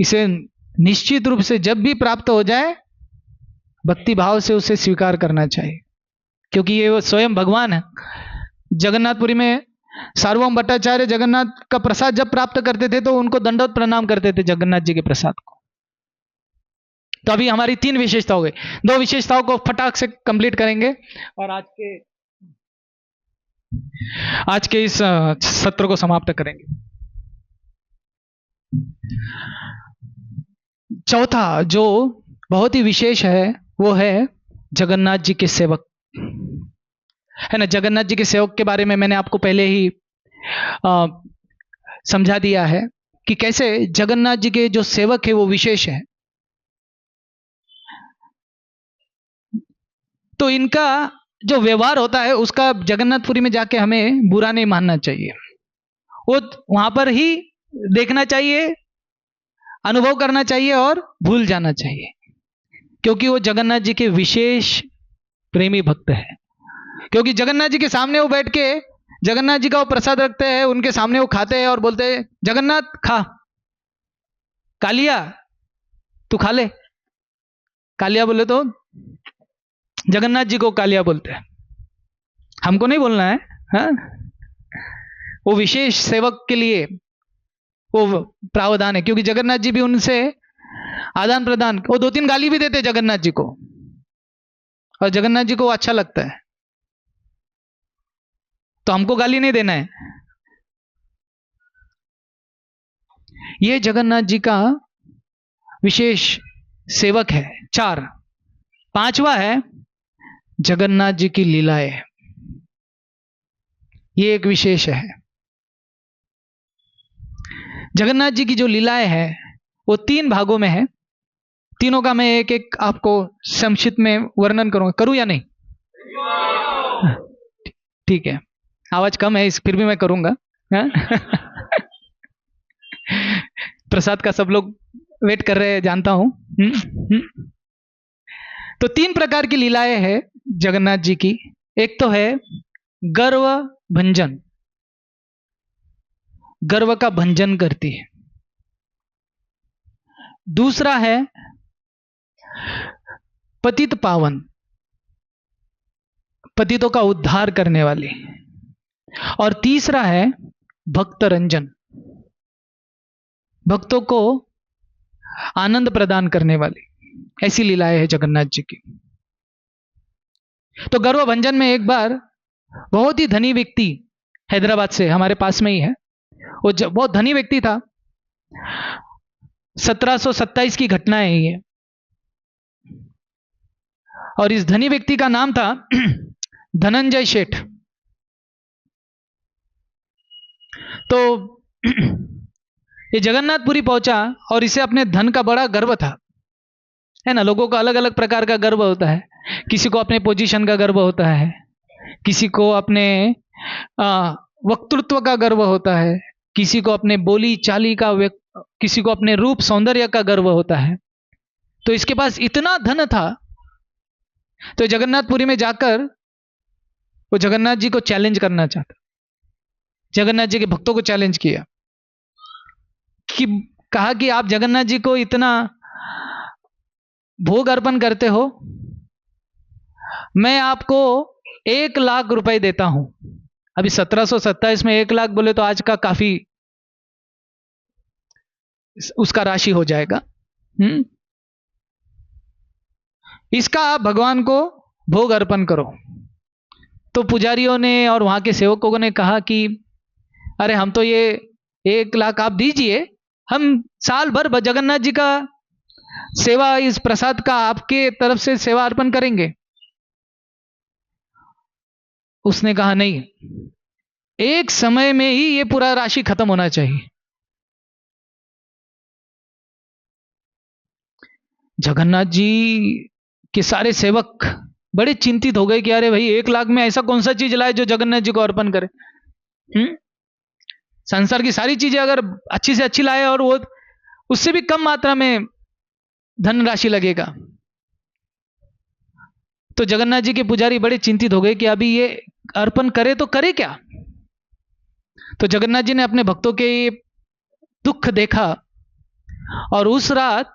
इसे निश्चित रूप से जब भी प्राप्त हो जाए भक्ति भाव से उसे स्वीकार करना चाहिए, क्योंकि ये वो स्वयं भगवान है। जगन्नाथपुरी में सार्वभौम भट्टाचार्य जगन्नाथ का प्रसाद जब प्राप्त करते थे तो उनको दंडवत प्रणाम करते थे जगन्नाथ जी के प्रसाद को। तो अभी हमारी 3 विशेषता हो गई, 2 विशेषताओं को फटाक से कंप्लीट करेंगे और आज के आज के इस सत्र को समाप्त करेंगे। चौथा जो बहुत ही विशेष है वो है जगन्नाथ जी के सेवक, है ना। जगन्नाथ जी के सेवक के बारे में मैंने आपको पहले ही समझा दिया है कि कैसे जगन्नाथ जी के जो सेवक है वो विशेष है। तो इनका जो व्यवहार होता है उसका जगन्नाथपुरी में जाके हमें बुरा नहीं मानना चाहिए, वो वहां पर ही देखना चाहिए, अनुभव करना चाहिए और भूल जाना चाहिए, क्योंकि वो जगन्नाथ जी के विशेष प्रेमी भक्त है। क्योंकि जगन्नाथ जी के सामने वो बैठ के जगन्नाथ जी का वो प्रसाद रखते हैं, उनके सामने वो खाते हैं और बोलते हैं जगन्नाथ खा, कालिया तू खा ले। कालिया बोले तो जगन्नाथ जी को कालिया बोलते हैं, हमको नहीं बोलना है। हाँ? वो विशेष सेवक के लिए वो प्रावधान है, क्योंकि जगन्नाथ जी भी उनसे आदान प्रदान, वो 2-3 गाली भी देते जगन्नाथ जी को, और जगन्नाथ जी को अच्छा लगता है, तो हमको गाली नहीं देना है। ये जगन्नाथ जी का विशेष सेवक है। 4। 5वां है जगन्नाथ जी की लीलाएं, ये एक विशेष है। जगन्नाथ जी की जो लीलाएं है वो 3 भागों में है। तीनों का मैं एक एक आपको संक्षिप्त में वर्णन करूंगा, करूं या नहीं? ठीक है, आवाज कम है फिर भी मैं करूंगा। प्रसाद का सब लोग वेट कर रहे हैं, जानता हूं। तो 3 प्रकार की लीलाएं हैं जगन्नाथ जी की। एक तो है गर्व भंजन, गर्व का भंजन करती है। दूसरा है पतित पावन, पतितों का उद्धार करने वाली। और तीसरा है भक्त रंजन, भक्तों को आनंद प्रदान करने वाली। ऐसी लीलाएं है जगन्नाथ जी की। तो गर्व भंजन में एक बार बहुत ही धनी व्यक्ति, हैदराबाद से हमारे पास में ही है, वो बहुत धनी व्यक्ति था। 1727 की घटना है ये, और इस धनी व्यक्ति का नाम था धनंजय सेठ। तो ये जगन्नाथपुरी पहुंचा और इसे अपने धन का बड़ा गर्व था, है ना। लोगों को अलग अलग प्रकार का गर्व होता है, किसी को अपने पोजीशन का गर्व होता है, किसी को अपने वक्तृत्व का गर्व होता है, किसी को अपने बोली चाली का, किसी को अपने रूप सौंदर्य का गर्व होता है। तो इसके पास इतना धन था, तो जगन्नाथपुरी में जाकर वो जगन्नाथ जी को चैलेंज करना चाहता, जगन्नाथ जी के भक्तों को चैलेंज किया, कि कहा कि आप जगन्नाथ जी को इतना भोग अर्पण करते हो, मैं आपको 1 लाख रुपए देता हूं। अभी 1727 में 1 लाख बोले तो आज का काफी उसका राशि हो जाएगा। इसका आप भगवान को भोग अर्पण करो। तो पुजारियों ने और वहां के सेवकों ने कहा कि अरे हम तो ये 1 लाख आप दीजिए, हम साल भर जगन्नाथ जी का सेवा, इस प्रसाद का आपके तरफ से सेवा अर्पण करेंगे। उसने कहा नहीं, एक समय में ही ये पूरा राशि खत्म होना चाहिए। जगन्नाथ जी के सारे सेवक बड़े चिंतित हो गए कि अरे भाई 1 लाख में ऐसा कौन सा चीज लाए जो जगन्नाथ जी को अर्पण करे। संसार की सारी चीजें अगर अच्छी से अच्छी लाए और वो उससे भी कम मात्रा में धनराशि लगेगा। तो जगन्नाथ जी के पुजारी बड़े चिंतित हो गए कि अभी ये अर्पण करे तो करे क्या। तो जगन्नाथ जी ने अपने भक्तों के दुख देखा, और उस रात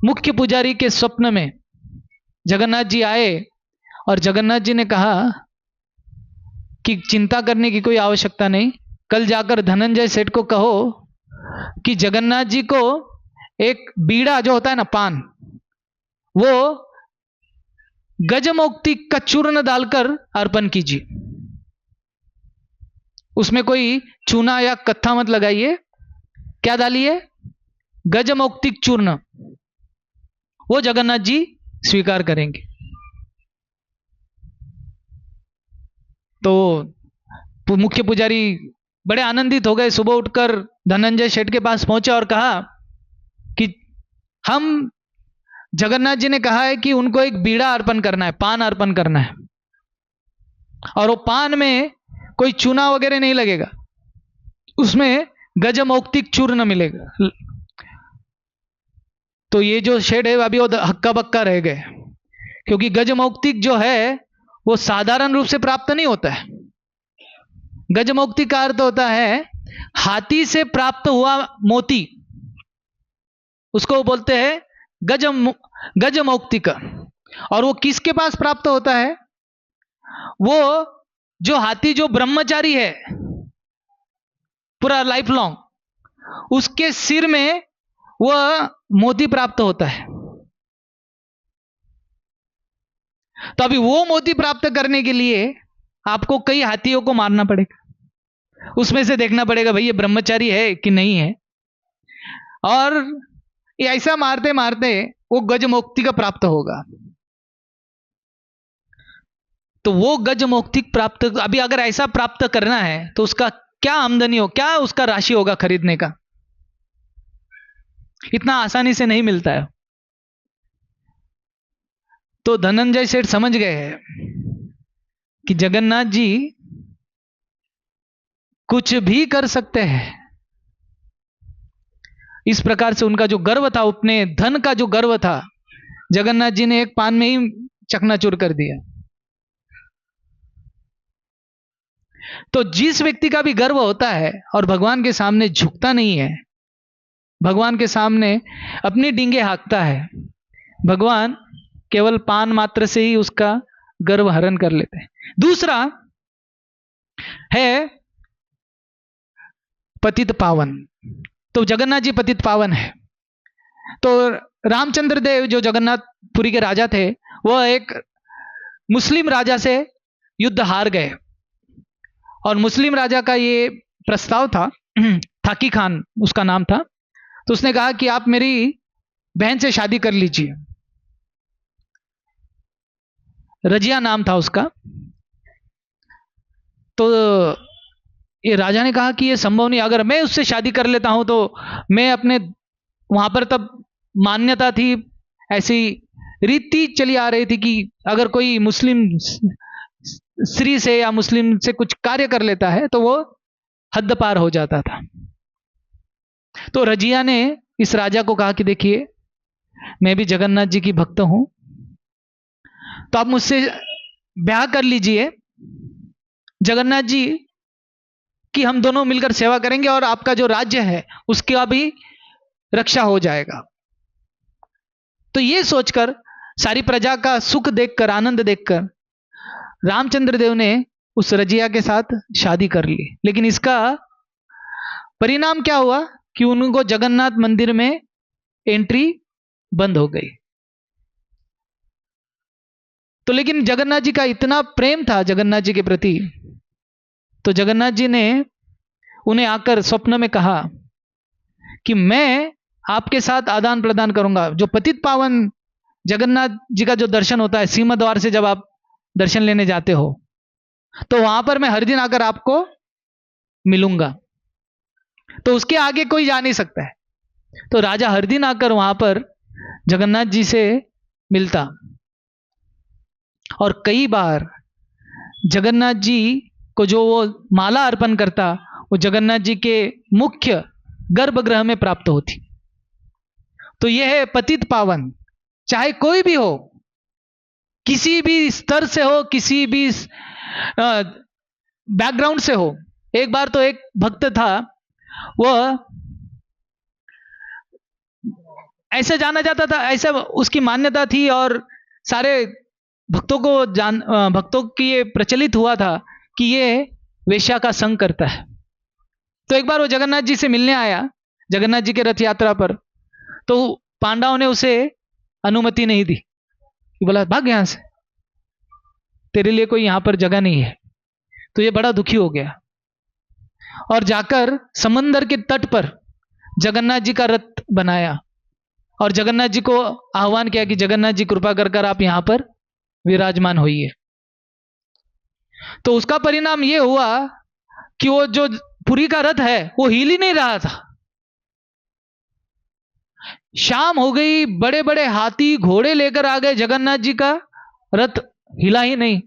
मुख्य पुजारी के स्वप्न में जगन्नाथ जी आए, और जगन्नाथ जी ने कहा कि चिंता करने की कोई आवश्यकता नहीं, कल जाकर धनंजय सेठ को कहो कि जगन्नाथ जी को एक बीड़ा जो होता है ना, पान, वो गजमोक्ति का चूर्ण डालकर अर्पण कीजिए। उसमें कोई चूना या कत्था मत लगाइए। क्या डालिए? गजमौक्तिक चूर्ण। वो जगन्नाथ जी स्वीकार करेंगे। तो मुख्य पुजारी बड़े आनंदित हो गए। सुबह उठकर धनंजय सेठ के पास पहुंचे और कहा कि हम, जगन्नाथ जी ने कहा है कि उनको एक बीड़ा अर्पण करना है, पान अर्पण करना है, और वो पान में कोई चूना वगैरह नहीं लगेगा, उसमें गजमौक्तिक चूर्ण मिलेगा। तो ये जो शेड है अभी वो हक्का बक्का रह गए, क्योंकि गजमौक्तिक जो है वो साधारण रूप से प्राप्त नहीं होता है। गजमौक्तिक का अर्थ होता है हाथी से प्राप्त हुआ मोती, उसको बोलते हैं गजमौक्तिक। और वो किसके पास प्राप्त होता है? वो जो हाथी जो ब्रह्मचारी है पूरा लाइफ लॉन्ग, उसके सिर में वह मोती प्राप्त होता है। तो अभी वो मोती प्राप्त करने के लिए आपको कई हाथियों को मारना पड़ेगा, उसमें से देखना पड़ेगा भाई ये ब्रह्मचारी है कि नहीं है, और ये ऐसा मारते मारते वो गजमौक्ति का प्राप्त होगा। तो वो गजमौक्तिक प्राप्त, अभी अगर ऐसा प्राप्त करना है तो उसका क्या आमदनी हो, क्या उसका राशि होगा खरीदने का? इतना आसानी से नहीं मिलता है। तो धनंजय सेठ समझ गए हैं कि जगन्नाथ जी कुछ भी कर सकते हैं। इस प्रकार से उनका जो गर्व था, अपने धन का जो गर्व था, जगन्नाथ जी ने एक पान में ही चकनाचूर कर दिया। तो जिस व्यक्ति का भी गर्व होता है और भगवान के सामने झुकता नहीं है, भगवान के सामने अपनी डींगे हाँकता है, भगवान केवल पान मात्र से ही उसका गर्व हरण कर लेते हैं। दूसरा है पतित पावन। तो जगन्नाथ जी पतित पावन है। तो रामचंद्र देव जो जगन्नाथपुरी के राजा थे, वह एक मुस्लिम राजा से युद्ध हार गए, और मुस्लिम राजा का ये प्रस्ताव था, थाकी खान उसका नाम था। तो उसने कहा कि आप मेरी बहन से शादी कर लीजिए। रजिया नाम था उसका। तो ये राजा ने कहा कि ये संभव नहीं, अगर मैं उससे शादी कर लेता हूं तो मैं अपने, वहां पर तब मान्यता थी, ऐसी रीति चली आ रही थी कि अगर कोई मुस्लिम स्त्री से या मुस्लिम से कुछ कार्य कर लेता है तो वो हद पार हो जाता था। तो रजिया ने इस राजा को कहा कि देखिए, मैं भी जगन्नाथ जी की भक्त हूं, तो आप मुझसे ब्याह कर लीजिए, जगन्नाथ जी की हम दोनों मिलकर सेवा करेंगे और आपका जो राज्य है उसका भी रक्षा हो जाएगा। तो ये सोचकर, सारी प्रजा का सुख देखकर, आनंद देखकर, रामचंद्र देव ने उस रजिया के साथ शादी कर ली। लेकिन इसका परिणाम क्या हुआ कि उनको जगन्नाथ मंदिर में एंट्री बंद हो गई। तो लेकिन जगन्नाथ जी का इतना प्रेम था जगन्नाथ जी के प्रति, तो जगन्नाथ जी ने उन्हें आकर स्वप्न में कहा कि मैं आपके साथ आदान प्रदान करूंगा। जो पतित पावन जगन्नाथ जी का जो दर्शन होता है, सिंह द्वार से जब आप दर्शन लेने जाते हो, तो वहां पर मैं हर दिन आकर आपको मिलूंगा, तो उसके आगे कोई जा नहीं सकता है। तो राजा हर दिन आकर वहां पर जगन्नाथ जी से मिलता, और कई बार जगन्नाथ जी को जो वो माला अर्पण करता, वो जगन्नाथ जी के मुख्य गर्भगृह में प्राप्त होती। तो यह है पतित पावन। चाहे कोई भी हो, किसी भी स्तर से हो, किसी भी बैकग्राउंड से हो। एक बार तो एक भक्त था, वह ऐसे जाना जाता था, ऐसा उसकी मान्यता थी, और सारे भक्तों की ये प्रचलित हुआ था कि ये वेश्या का संग करता है। तो एक बार वो जगन्नाथ जी से मिलने आया, जगन्नाथ जी के रथ यात्रा पर। तो पांडवों ने उसे अनुमति नहीं दी, बोला भाग यहां से, तेरे लिए कोई यहां पर जगह नहीं है। तो ये बड़ा दुखी हो गया। और जाकर समंदर के तट पर जगन्नाथ जी का रथ बनाया और जगन्नाथ जी को आह्वान किया कि जगन्नाथ जी कृपा कर कर आप यहां पर विराजमान होइए। तो उसका परिणाम यह हुआ कि वो जो पुरी का रथ है वो हिल ही नहीं रहा था। शाम हो गई, बड़े बड़े हाथी घोड़े लेकर आ गए, जगन्नाथ जी का रथ हिला ही नहीं।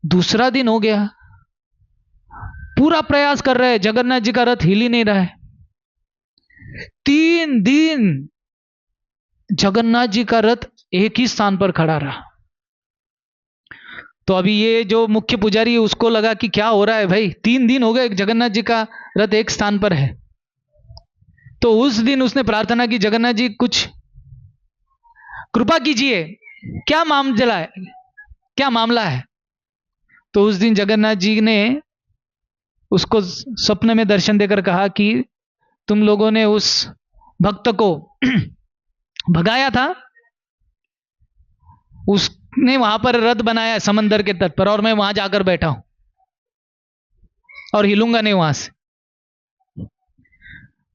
दूसरा दिन हो गया, पूरा प्रयास कर रहे हैं, जगन्नाथ जी का रथ हिल ही नहीं रहा है। 3 दिन जगन्नाथ जी का रथ एक ही स्थान पर खड़ा रहा। तो अभी ये जो मुख्य पुजारी है उसको लगा कि क्या हो रहा है भाई, 3 दिन हो गए जगन्नाथ जी का रथ एक स्थान पर है। तो उस दिन उसने प्रार्थना की, जगन्नाथ जी कुछ कृपा कीजिए, क्या मामला है, क्या मामला है। तो उस दिन जगन्नाथ जी ने उसको स्वप्न में दर्शन देकर कहा कि तुम लोगों ने उस भक्त को भगाया था, उसने वहां पर रथ बनाया समंदर के तट पर, और मैं वहां जाकर बैठा हूं और हिलूंगा नहीं वहां से।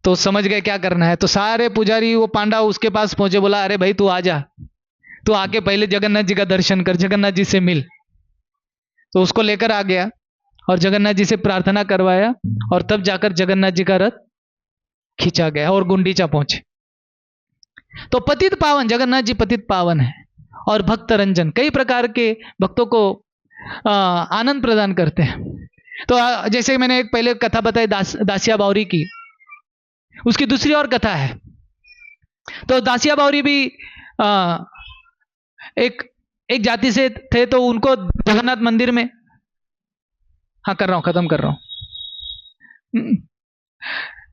तो समझ गए क्या करना है। तो सारे पुजारी वो पांडा उसके पास पहुंचे, बोला अरे भाई तू आ जा, तू आके पहले जगन्नाथ जी का दर्शन कर, जगन्नाथ जी से मिल। तो उसको लेकर आ गया और जगन्नाथ जी से प्रार्थना करवाया और तब जाकर जगन्नाथ जी का रथ खींचा गया और गुंडीचा पहुंचे। तो पतित पावन जगन्नाथ जी पतित पावन है और भक्त रंजन, कई प्रकार के भक्तों को आनंद प्रदान करते हैं। तो जैसे मैंने एक पहले कथा बताई दासिया बावरी की, उसकी दूसरी और कथा है। तो दासिया बावरी भी एक जाति से थे, तो उनको जगन्नाथ मंदिर में, हाँ कर रहा हूं, खत्म कर रहा हूं,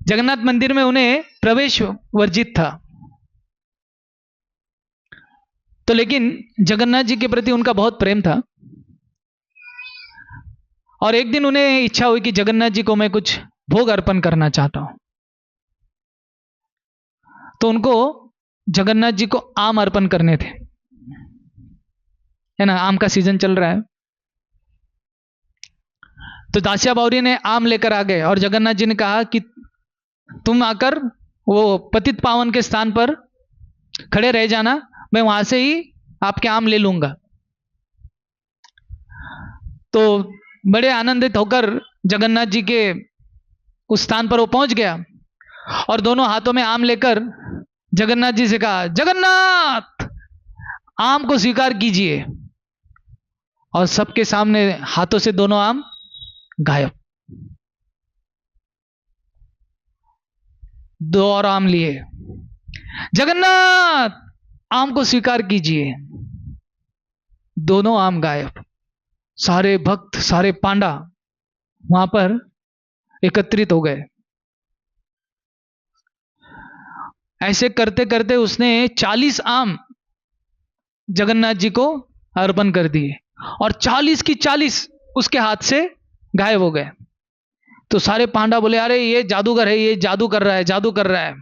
जगन्नाथ मंदिर में उन्हें प्रवेश वर्जित था। तो लेकिन जगन्नाथ जी के प्रति उनका बहुत प्रेम था और एक दिन उन्हें इच्छा हुई कि जगन्नाथ जी को मैं कुछ भोग अर्पण करना चाहता हूं। तो उनको जगन्नाथ जी को आम अर्पण करने थे, है ना, आम का सीजन चल रहा है। तो दासिया बावरी ने आम लेकर आ गए और जगन्नाथ जी ने कहा कि तुम आकर वो पतित पावन के स्थान पर खड़े रह जाना, मैं वहां से ही आपके आम ले लूंगा। तो बड़े आनंदित होकर जगन्नाथ जी के उस स्थान पर वो पहुंच गया और दोनों हाथों में आम लेकर जगन्नाथ जी से कहा, जगन्नाथ आम को स्वीकार कीजिए। और सबके सामने हाथों से दोनों आम गायब। 2 और आम लिए, जगन्नाथ आम को स्वीकार कीजिए, दोनों आम गायब। सारे भक्त, सारे पांडा वहां पर एकत्रित हो गए। ऐसे करते करते उसने 40 आम जगन्नाथ जी को अर्पण कर दिए और 40 की 40 उसके हाथ से गायब हो गए। तो सारे पांडा बोले, अरे ये जादूगर है, ये जादू कर रहा है, जादू कर रहा है।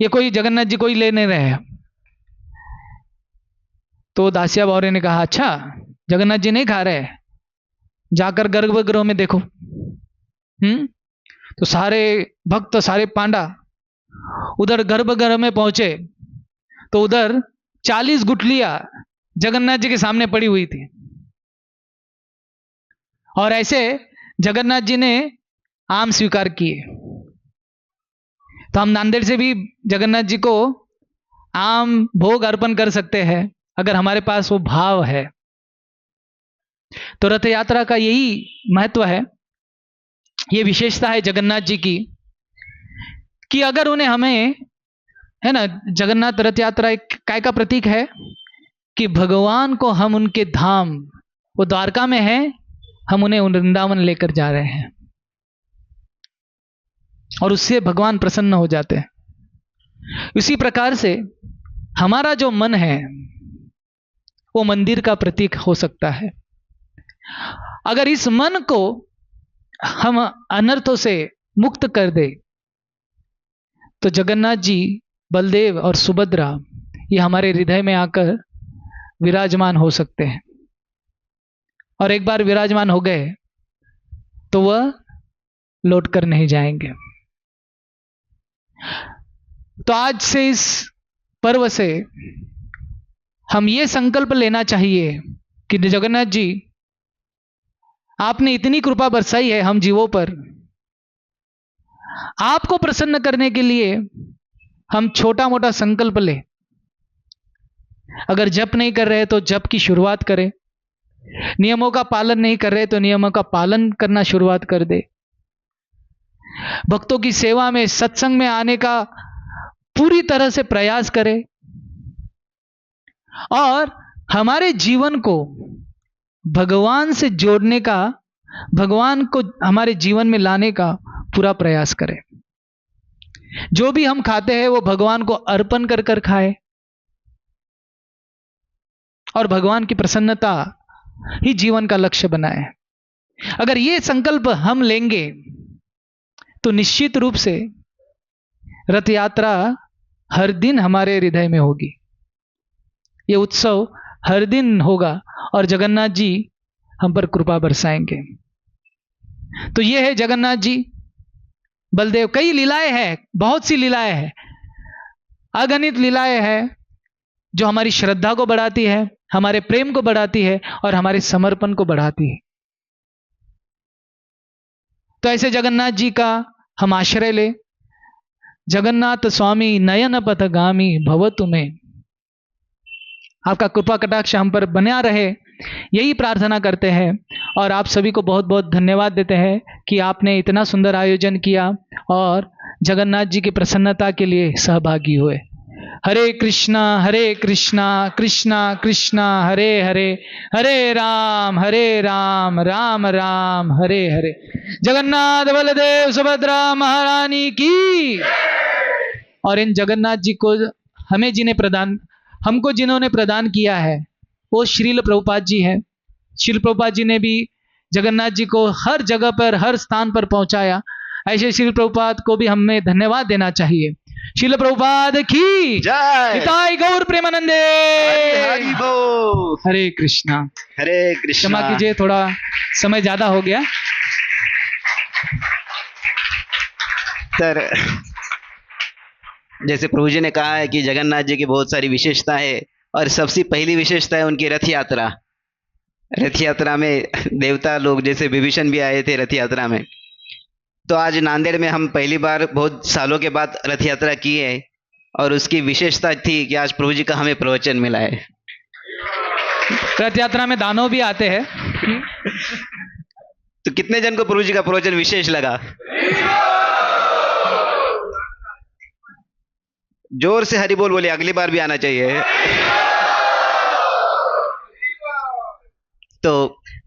ये कोई जगन्नाथ जी को ही ले नहीं रहे हैं। तो दासिया बावरी ने कहा, अच्छा जगन्नाथ जी नहीं खा रहे, जाकर गर्भगृह में देखो। तो सारे भक्त, सारे पांडा उधर गर्भगृह में पहुंचे तो उधर 40 गुठलियां जगन्नाथ जी के सामने पड़ी हुई थी। और ऐसे जगन्नाथ जी ने आम स्वीकार किए। तो हम नांदेड़ से भी जगन्नाथ जी को आम भोग अर्पण कर सकते हैं अगर हमारे पास वो भाव है। तो रथ यात्रा का यही महत्व है, ये विशेषता है जगन्नाथ जी की कि अगर उन्हें, हमें, है ना, जगन्नाथ रथ यात्रा एक काय का प्रतीक है कि भगवान को हम उनके धाम, वो द्वारका में है, हम उन्हें वृंदावन लेकर जा रहे हैं और उससे भगवान प्रसन्न हो जाते हैं। इसी प्रकार से हमारा जो मन है वो मंदिर का प्रतीक हो सकता है। अगर इस मन को हम अनर्थों से मुक्त कर दे तो जगन्नाथ जी, बलदेव और सुभद्रा ये हमारे हृदय में आकर विराजमान हो सकते हैं। और एक बार विराजमान हो गए तो वह लौट कर नहीं जाएंगे। तो आज से इस पर्व से हम ये संकल्प लेना चाहिए कि जगन्नाथ जी, आपने इतनी कृपा बरसाई है हम जीवों पर, आपको प्रसन्न करने के लिए हम छोटा मोटा संकल्प लें। अगर जप नहीं कर रहे तो जप की शुरुआत करें, नियमों का पालन नहीं कर रहे तो नियमों का पालन करना शुरुआत कर दे। भक्तों की सेवा में, सत्संग में आने का पूरी तरह से प्रयास करें और हमारे जीवन को भगवान से जोड़ने का, भगवान को हमारे जीवन में लाने का पूरा प्रयास करें। जो भी हम खाते हैं वो भगवान को अर्पण कर कर खाए और भगवान की प्रसन्नता ही जीवन का लक्ष्य बनाए। अगर ये संकल्प हम लेंगे तो निश्चित रूप से रथ यात्रा हर दिन हमारे हृदय में होगी, ये उत्सव हर दिन होगा और जगन्नाथ जी हम पर कृपा बरसाएंगे। तो ये है जगन्नाथ जी, बलदेव। कई लीलाएं हैं, बहुत सी लीलाएं हैं, अगणित लीलाएं हैं जो हमारी श्रद्धा को बढ़ाती है, हमारे प्रेम को बढ़ाती है और हमारे समर्पण को बढ़ाती है। तो ऐसे जगन्नाथ जी का हम आश्रय ले। जगन्नाथ स्वामी नयन पथगामी भवतु में, आपका कृपा कटाक्ष हम पर बना रहे, यही प्रार्थना करते हैं। और आप सभी को बहुत बहुत धन्यवाद देते हैं कि आपने इतना सुंदर आयोजन किया और जगन्नाथ जी की प्रसन्नता के लिए सहभागी हुए। हरे कृष्णा कृष्णा कृष्णा हरे हरे, हरे राम राम राम हरे हरे। जगन्नाथ बलदेव सुभद्रा महारानी की। और इन जगन्नाथ जी को हमको जिन्होंने प्रदान किया है वो श्रील प्रभुपाद जी हैं। श्रील प्रभुपाद जी ने भी जगन्नाथ जी को हर जगह पर, हर स्थान पर पहुंचाया। ऐसे श्रील प्रभुपाद को भी हमें धन्यवाद देना चाहिए। श्रील प्रभुपाद की जय। निताई गौर प्रेमानंदे। हरि बोल। हरे कृष्णा। क्षमा कीजिए, थोड़ा समय ज्यादा हो गया। सर, जैसे प्रभु जी ने कहा है कि जगन्नाथ जी की बहुत सारी विशेषता है और सबसे पहली विशेषता है उनकी रथ यात्रा। रथ यात्रा में देवता लोग जैसे विभीषण भी आए थे रथ यात्रा में। तो आज नांदेड़ में हम पहली बार बहुत सालों के बाद रथ यात्रा की है और उसकी विशेषता थी कि आज प्रभु जी का हमें प्रवचन मिला है। रथ यात्रा में दानव भी आते हैं। तो कितने जन को प्रभु जी का प्रवचन विशेष लगा? जोर से हरि बोल बोले, अगली बार भी आना चाहिए। तो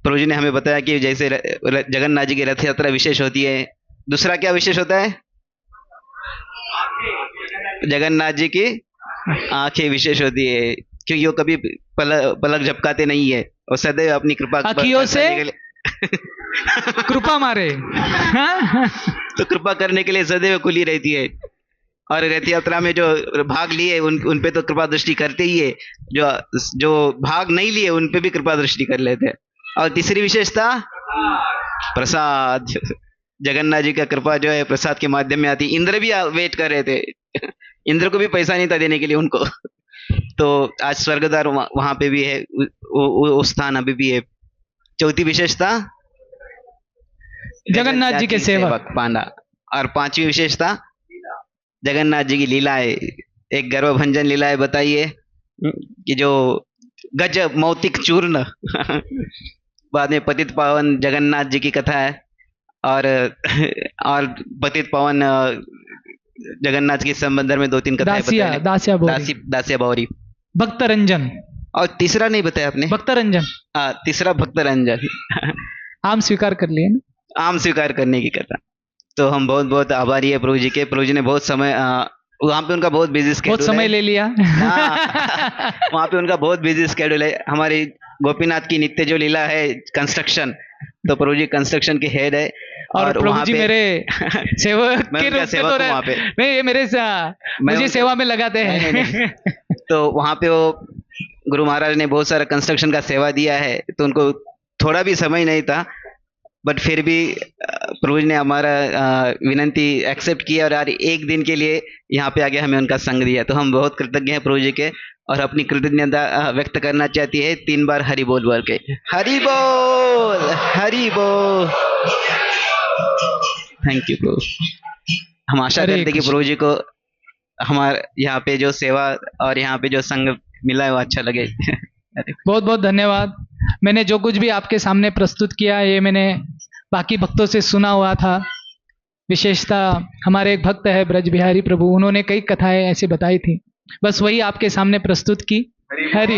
प्रभु जी ने हमें बताया कि जैसे जगन्नाथ जी की रथ यात्रा विशेष होती है, दूसरा क्या विशेष होता है? जगन्नाथ जी की आंखें विशेष होती है, क्योंकि वो कभी पलक झपकाते नहीं है और सदैव अपनी कृपा आँखियों से कृपा मारे। तो कृपा करने के लिए सदैव खुली रहती है। और रथ यात्रा में जो भाग लिए उन पे तो कृपा दृष्टि करते ही है, जो भाग नहीं लिए उन पे भी कृपा दृष्टि कर लेते हैं। और तीसरी विशेषता प्रसाद। जगन्नाथ जी का कृपा जो है प्रसाद के माध्यम में आती। इंद्र भी वेट कर रहे थे, इंद्र को भी पैसा नहीं था देने के लिए उनको। तो आज स्वर्गद्वार वहां पे भी है, वो स्थान अभी भी है। चौथी विशेषता जगन्नाथ जी के सेवक पांडा। और पांचवी विशेषता जगन्नाथ जी की लीलाएं। एक गर्भभंजन लीलाएं बताइए कि जो गज मौतिक चूर्ण। बाद में पतित पावन जगन्नाथ जी की कथा है और पतित पावन जगन्नाथ के संबंध में 2-3 कथाएं दासिया बावरी, भक्त रंजन। और तीसरा नहीं बताया आपने? भक्त रंजन। तीसरा भक्त रंजन। आम स्वीकार कर लिए ना? आम स्वीकार करने की कथा। तो हम बहुत बहुत आभारी है प्रभु जी के। प्रभु जी ने बहुत समय वहाँ पे उनका बहुत बिजी स्केड्यूल, बहुत समय ले लिया। वहाँ पे उनका बहुत बिजी स्केड्यूल है। हमारी गोपीनाथ की नित्य जो लीला है कंस्ट्रक्शन, तो प्रभु जी कंस्ट्रक्शन के हेड है। और प्रभु जी मेरे सेवक के रूप में तो वहाँ पे नहीं, ये मुझे सेवा में लगाते हैं। नहीं। तो वहाँ पे वो गुरु महाराज ने बहुत सारा कंस्ट्रक्शन का सेवा दिया है, तो उनको थोड़ा भी समय नहीं था, बट फिर भी प्रभु जी ने हमारा विनंती एक्सेप्ट किया और यार एक दिन के लिए यहाँ पे आके हमें उनका संग दिया। तो हम बहुत कृतज्ञ हैं प्रभु जी के, और अपनी कृतज्ञता व्यक्त करना चाहती है 3 बार हरि बोल बोल के। हरि बोल, हरि बोल। थैंक यू प्रभु। हम आशा हरे करते हैं कि कृष्ण। प्रभु जी को हमारे यहाँ पे जो सेवा और यहाँ पे जो संग मिला है वो अच्छा लगे। बहुत बहुत धन्यवाद। मैंने जो कुछ भी आपके सामने प्रस्तुत किया ये मैंने बाकी भक्तों से सुना हुआ था। विशेषता हमारे एक भक्त है ब्रज बिहारी प्रभु, उन्होंने कई कथाएं ऐसी बताई थी, बस वही आपके सामने प्रस्तुत की। हरि